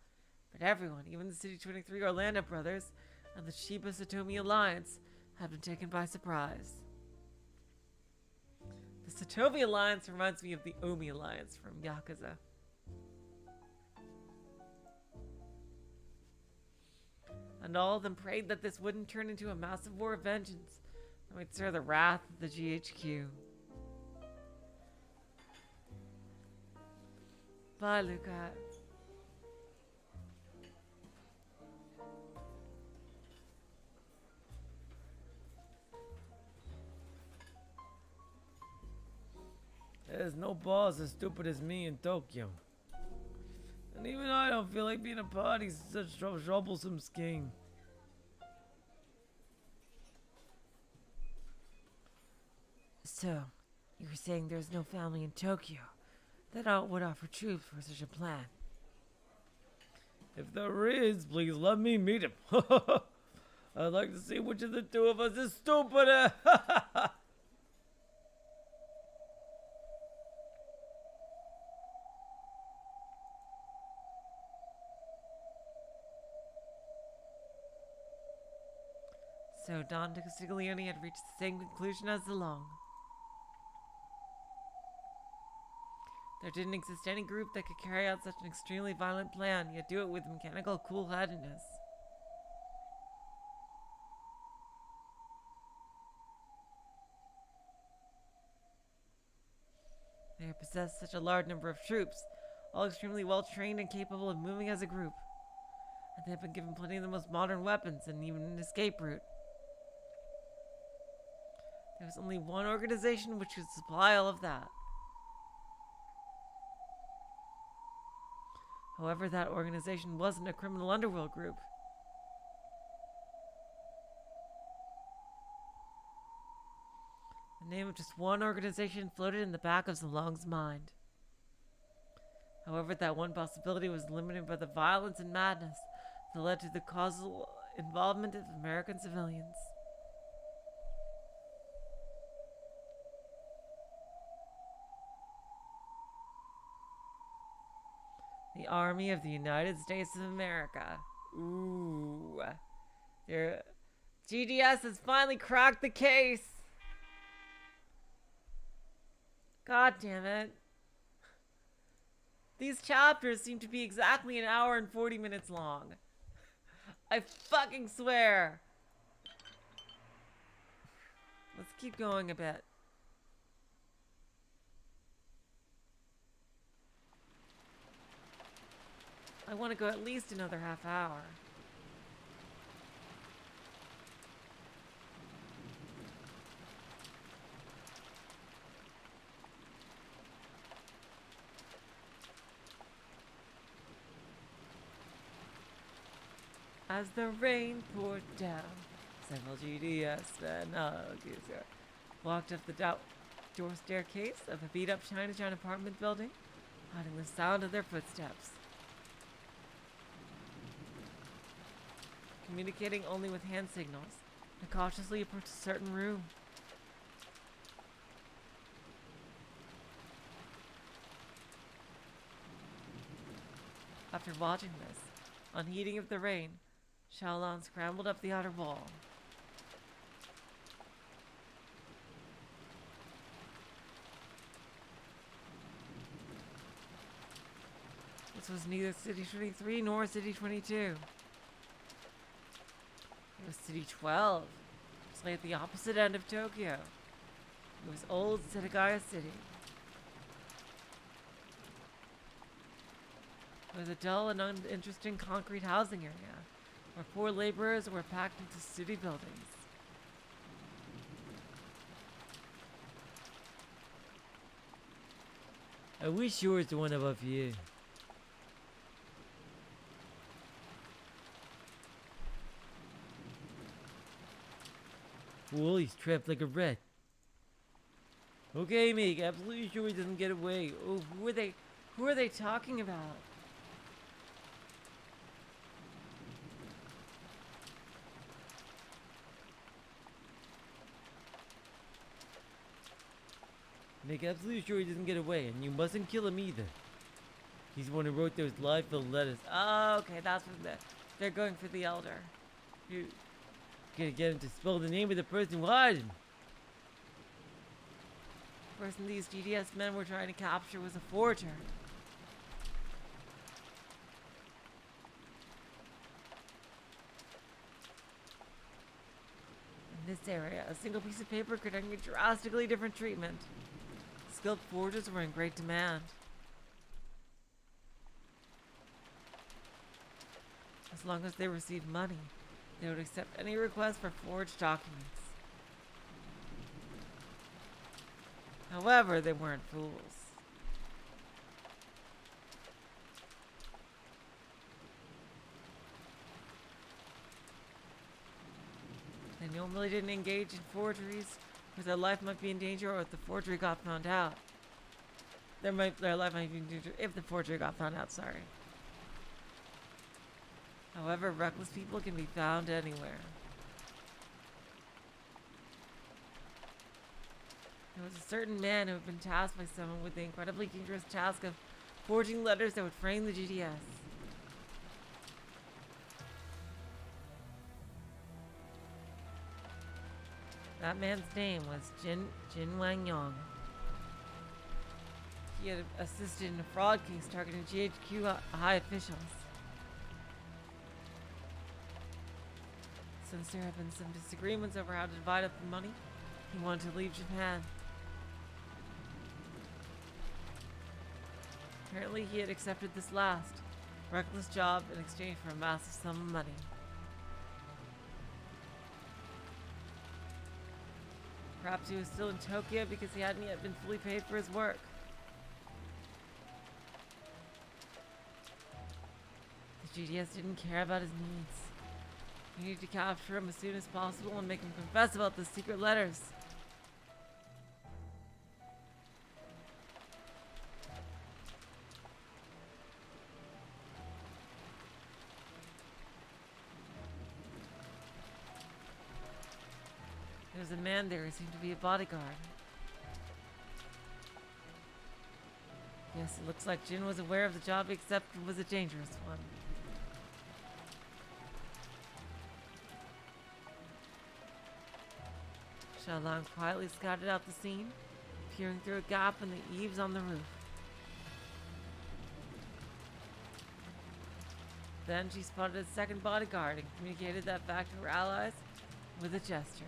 but everyone, even the City 23 Orlando brothers and the Shiba Satomi Alliance, had been taken by surprise. The Satomi Alliance reminds me of the Omi Alliance from Yakuza. And all of them prayed that this wouldn't turn into a massive war of vengeance that might stir the wrath of the GHQ. Bye, Luca. There's no boss as stupid as me in Tokyo. And even I don't feel like being a party to such a troublesome scheme. So, you were saying there's no family in Tokyo that would offer troops for such a plan? If there is, please let me meet him. I'd like to see which of the two of us is stupider. So Don Castiglione had reached the same conclusion as the Long. There didn't exist any group that could carry out such an extremely violent plan, yet do it with mechanical cool-headedness. They have possessed such a large number of troops, all extremely well trained and capable of moving as a group. And they have been given plenty of the most modern weapons and even an escape route. There was only one organization which could supply all of that. However, that organization wasn't a criminal underworld group. The name of just one organization floated in the back of Zalong's mind. However, that one possibility was limited by the violence and madness that led to the causal involvement of American civilians. The Army of the United States of America. Ooh. Their GDS has finally cracked the case. God damn it. These chapters seem to be exactly an hour and 40 minutes long. I fucking swear. Let's keep going a bit. I want to go at least another half hour. As the rain poured down, several GDS men walked up the door staircase of a beat-up Chinatown apartment building, hiding the sound of their footsteps. Communicating only with hand signals, they cautiously approached a certain room. After watching this, unheeding of the rain, Xiaolan scrambled up the outer wall. This was neither City 23 nor City 22. It was City 12, which lay at the opposite end of Tokyo. It was old Setagaya City. It was a dull and uninteresting concrete housing area, where poor laborers were packed into city buildings. I wish you was the one above here. Fool, he's trapped like a rat. Okay, make absolutely sure he doesn't get away. Oh, who are they talking about? Make absolutely sure he doesn't get away, and you mustn't kill him either. He's the one who wrote those lie-filled letters. Oh, okay, that's what they're going for the elder. You gotta get him to spell the name of the person who hired him. The person these GDS men were trying to capture was a forger. In this area, a single piece of paper could earn you drastically different treatment. Skilled forgers were in great demand. As long as they received money, they would accept any request for forged documents. However, they weren't fools. They normally didn't engage in forgeries, because their life might be in danger, or if the forgery got found out. Their life might be in danger if the forgery got found out, sorry. However, reckless people can be found anywhere. There was a certain man who had been tasked by someone with the incredibly dangerous task of forging letters that would frame the GDS. That man's name was Jin Wang Yong. He had assisted in a fraud case targeting GHQ high officials. Since there have been some disagreements over how to divide up the money, he wanted to leave Japan. Apparently he had accepted this last, reckless job in exchange for a massive sum of money. Perhaps he was still in Tokyo because he hadn't yet been fully paid for his work. The GDS didn't care about his needs. We needed to capture him as soon as possible and make him confess about the secret letters. There was a man there who seemed to be a bodyguard. Yes, it looks like Jin was aware of the job he accepted was a dangerous one. Xiaolan quietly scouted out the scene, peering through a gap in the eaves on the roof. Then she spotted a second bodyguard and communicated that fact to her allies with a gesture.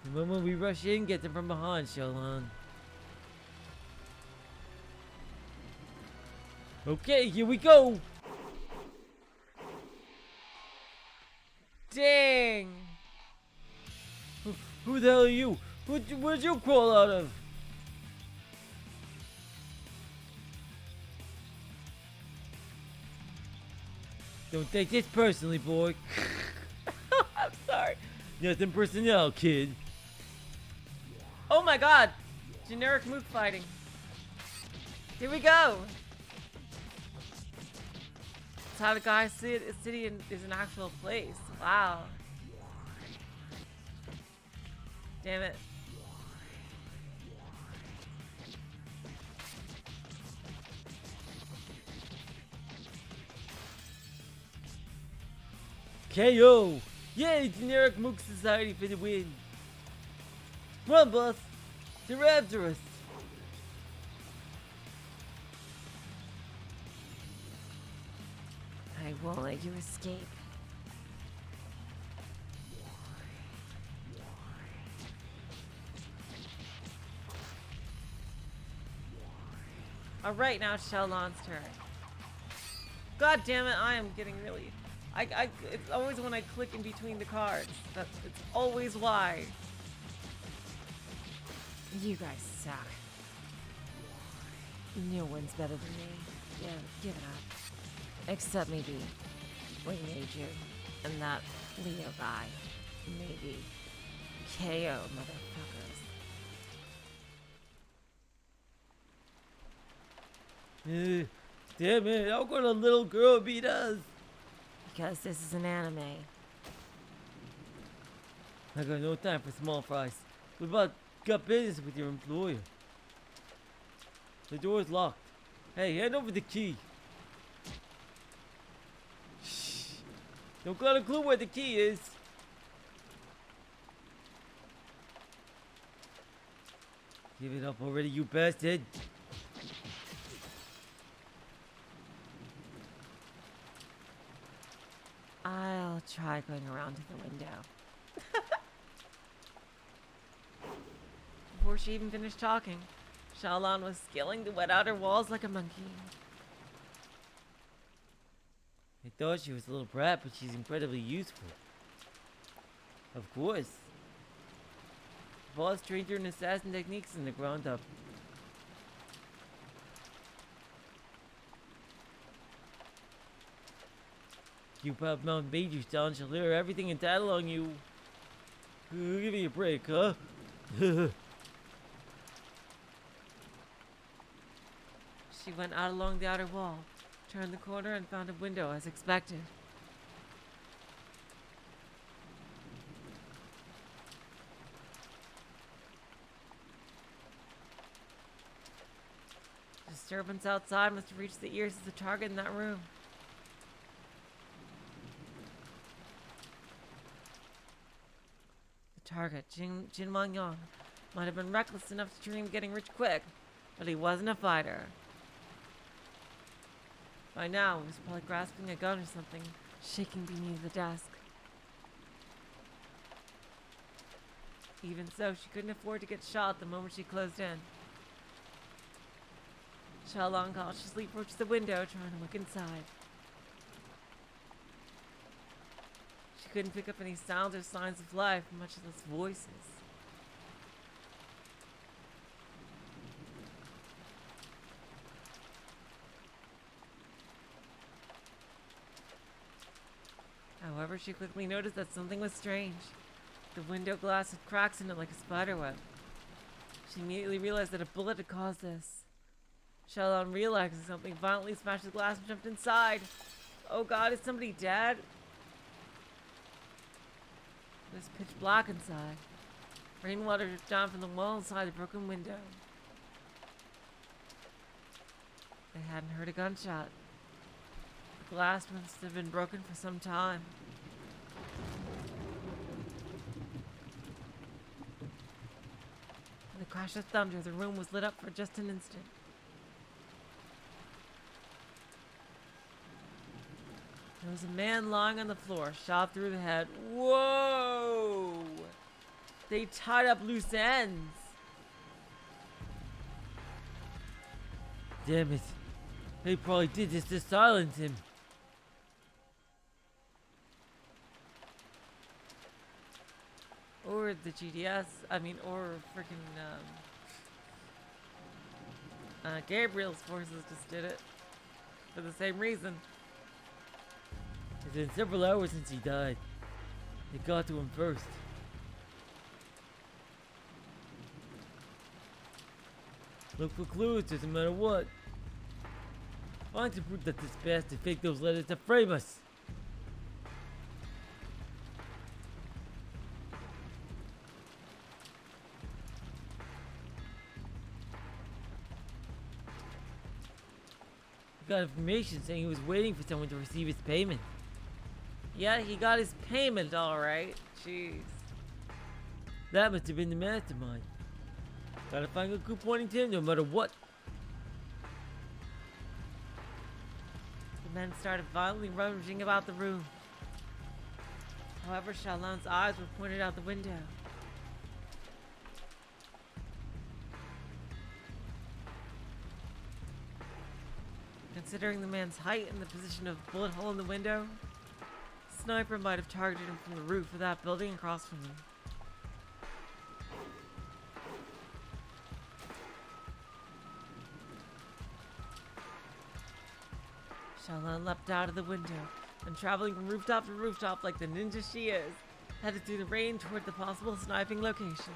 The moment we rush in, get them from behind, Xiaolan. Okay, here we go! Dang! Who the hell are you? Where'd you crawl out of? Don't take this personally, boy. I'm sorry. Nothing personnel, kid. Oh my god! Generic move fighting. Here we go! That's how the guy see it. A city is an actual place. Wow. Damn it. KO! Yay, generic Mook Society for the win! Run, boss! They're after us! I won't let you escape. Alright, now it's Xiaolan's turn. God damn it, I am getting really... it's always when I click in between the cards. It's always why. You guys suck. No one's better than me. Give it up. Except maybe Meiju and that Leo guy. Maybe. KO, motherfuckers. Damn it, how could a little girl beat us? Because this is an anime. I got no time for small fries. What about got business with your employer? The door's locked. Hey, hand over the key. Shh. Don't got a clue where the key is. Give it up already, you bastard. I'll try going around to the window. Before she even finished talking, Xiaolan was scaling the wet outer walls like a monkey. I thought she was a little brat, but she's incredibly useful. Of course. Boss trained her in assassin techniques in the ground up. You pop Mount Major style and she'll hear everything and tattle on you. Give me a break, huh? She went out along the outer wall, turned the corner, and found a window as expected. disturbance outside must have reached the ears of the target in that room. The target, Jin Wang-yong, might have been reckless enough to dream of getting rich quick, but he wasn't a fighter. By now, he was probably grasping a gun or something, shaking beneath the desk. Even so, she couldn't afford to get shot the moment she closed in. Xiaolong cautiously approached the window, trying to look inside. She couldn't pick up any sounds or signs of life, much less voices. However, she quickly noticed that something was strange. The window glass had cracks in it like a spiderweb. She immediately realized that a bullet had caused this. Xiaolong realized something, violently smashed the glass and jumped inside. Oh god, is somebody dead? It was pitch black inside. Rainwater dripped down from the wall inside the broken window. They hadn't heard a gunshot. The glass must have been broken for some time. In the crash of thunder, the room was lit up for just an instant. There was a man lying on the floor, shot through the head. Whoa! They tied up loose ends. Damn it. They probably did this to silence him. Or the GDS, or freaking, Gabriel's forces just did it. For the same reason. It's been several hours since he died. They got to him first. Look for clues, doesn't matter what. Find some proof that this bastard faked those letters to frame us. We got information saying he was waiting for someone to receive his payment. Yeah, he got his payment alright. Jeez. That must have been the mastermind. Gotta find a coup pointing to him no matter what. The men started violently rummaging about the room. However, Xiaolong's eyes were pointed out the window. Considering the man's height and the position of the bullet hole in the window, the sniper might have targeted him from the roof of that building across from him. Xiaolong leapt out of the window and, traveling from rooftop to rooftop like the ninja she is, headed through the rain toward the possible sniping location.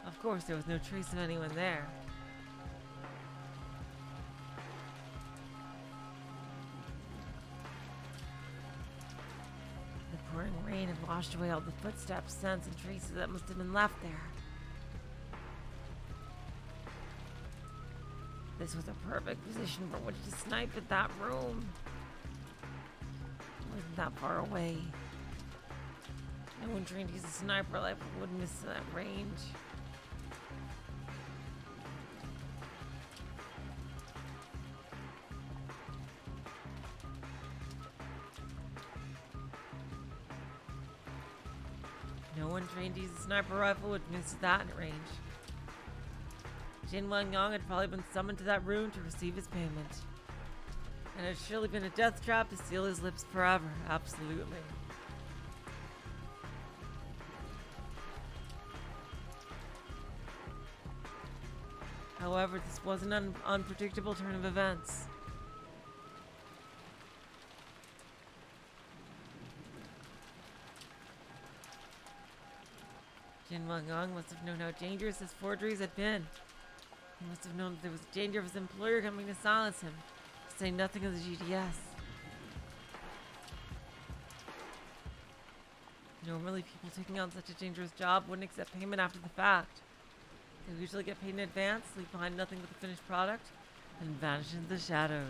Of course, there was no trace of anyone there. The pouring rain had washed away all the footsteps, scents, and traces that must have been left there. This was a perfect position for which to snipe at that room. It wasn't that far away. No one trained to use a sniper rifle would miss that range. No one trained to use a sniper rifle would miss that range. Jin Wang-yong had probably been summoned to that room to receive his payment. And it had surely been a death trap to seal his lips forever, absolutely. However, this was an unpredictable turn of events. Jin Wang-yong must have known how dangerous his forgeries had been. He must have known that there was danger of his employer coming to silence him, to say nothing of the GDS. Normally, people taking on such a dangerous job wouldn't accept payment after the fact. They usually get paid in advance, leave behind nothing but the finished product, and vanish into the shadows.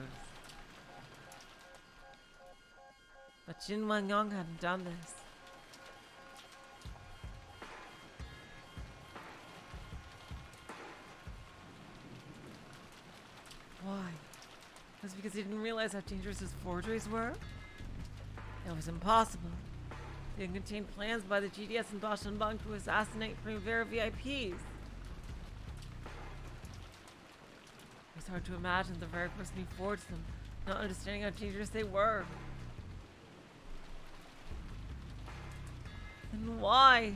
But Jin Wang-yong hadn't done this. Why? Was it because he didn't realize how dangerous his forgeries were? That was impossible. They contained plans by the GDS and Bang to assassinate Primavera VIPs. It was hard to imagine the very person who forged them, not understanding how dangerous they were. And why?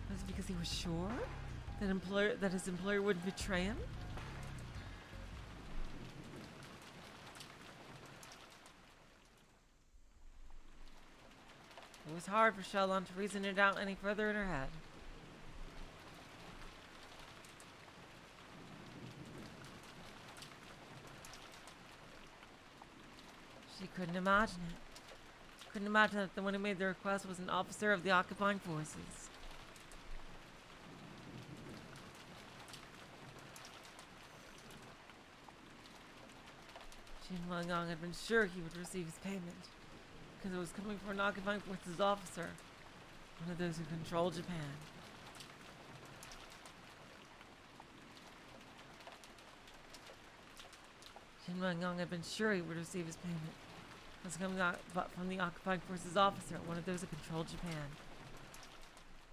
Was it because he was sure that his employer wouldn't betray him? It was hard for Shalon to reason it out any further in her head. She couldn't imagine it. She couldn't imagine that the one who made the request was an officer of the occupying forces. Jin Wang-yong had been sure he would receive his payment, because it was coming from an occupying forces officer, one of those who control Japan. Jin Wang-yong had been sure he would receive his payment. It was coming out from the occupying forces officer, one of those who control Japan.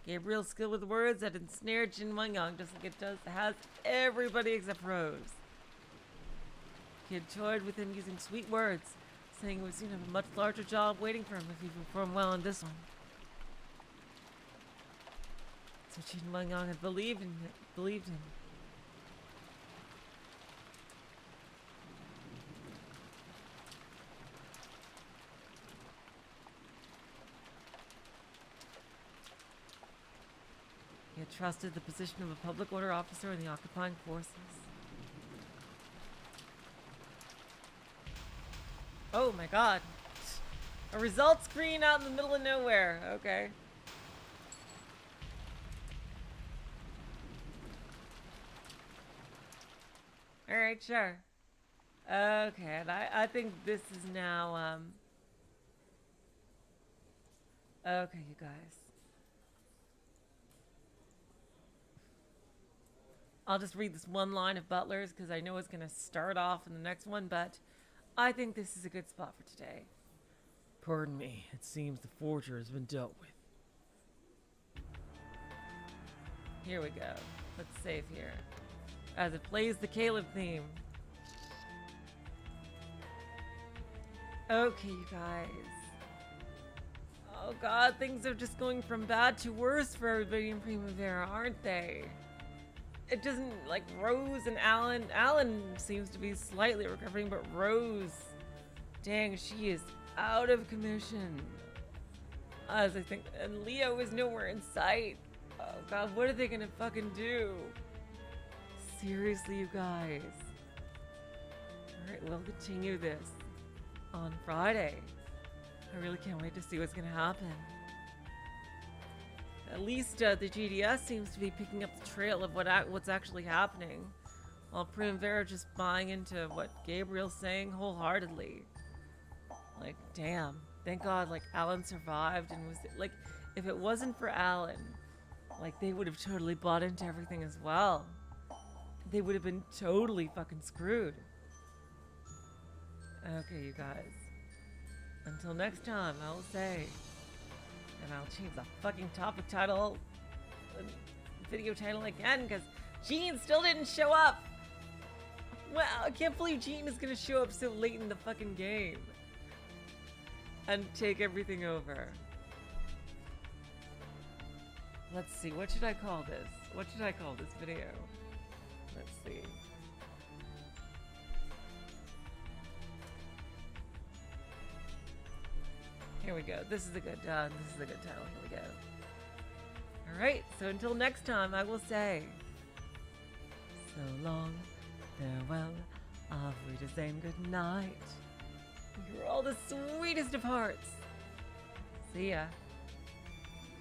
Gabriel's skill with words had ensnared Jin Wang-yong just like it has everybody except Rose. He had toyed with him using sweet words, saying he would soon have a much larger job waiting for him if he performed well in this one. So Jin Wang-yong had believed him. He had trusted the position of a public order officer in the occupying forces. Oh my god. A result screen out in the middle of nowhere. Okay. Alright, sure. Okay, and I think this is now, okay, you guys. I'll just read this one line of Butler's because I know it's going to start off in the next one, but I think this is a good spot for today. Pardon me, it seems the forger has been dealt with. Here we go. Let's save here. As it plays the Caleb theme. Okay, you guys. Oh god, things are just going from bad to worse for everybody in Primavera, aren't they? It doesn't, like, Rose and Alan. Alan seems to be slightly recovering, but Rose, dang, she is out of commission. As I think, and Leo is nowhere in sight. Oh god, what are they gonna fucking do? Seriously, you guys. Alright, we'll continue this on Friday. I really can't wait to see what's gonna happen. At least the GDS seems to be picking up the trail of what's actually happening, while Primavera just buying into what Gabriel's saying wholeheartedly. Like, damn. Thank God, like, Alan survived and was, like, if it wasn't for Alan, like, they would have totally bought into everything as well. They would have been totally fucking screwed. Okay, you guys. Until next time, I will say, and I'll change the fucking topic title, video title again, because Gene still didn't show up. Wow, I can't believe Gene is gonna show up so late in the fucking game and take everything over. Let's see, what should I call this? What should I call this video? Let's see. Here we go. This is a good title. Here we go. Alright, so until next time, I will say, so long, farewell, Lovely to saying good night. You're all the sweetest of hearts. See ya.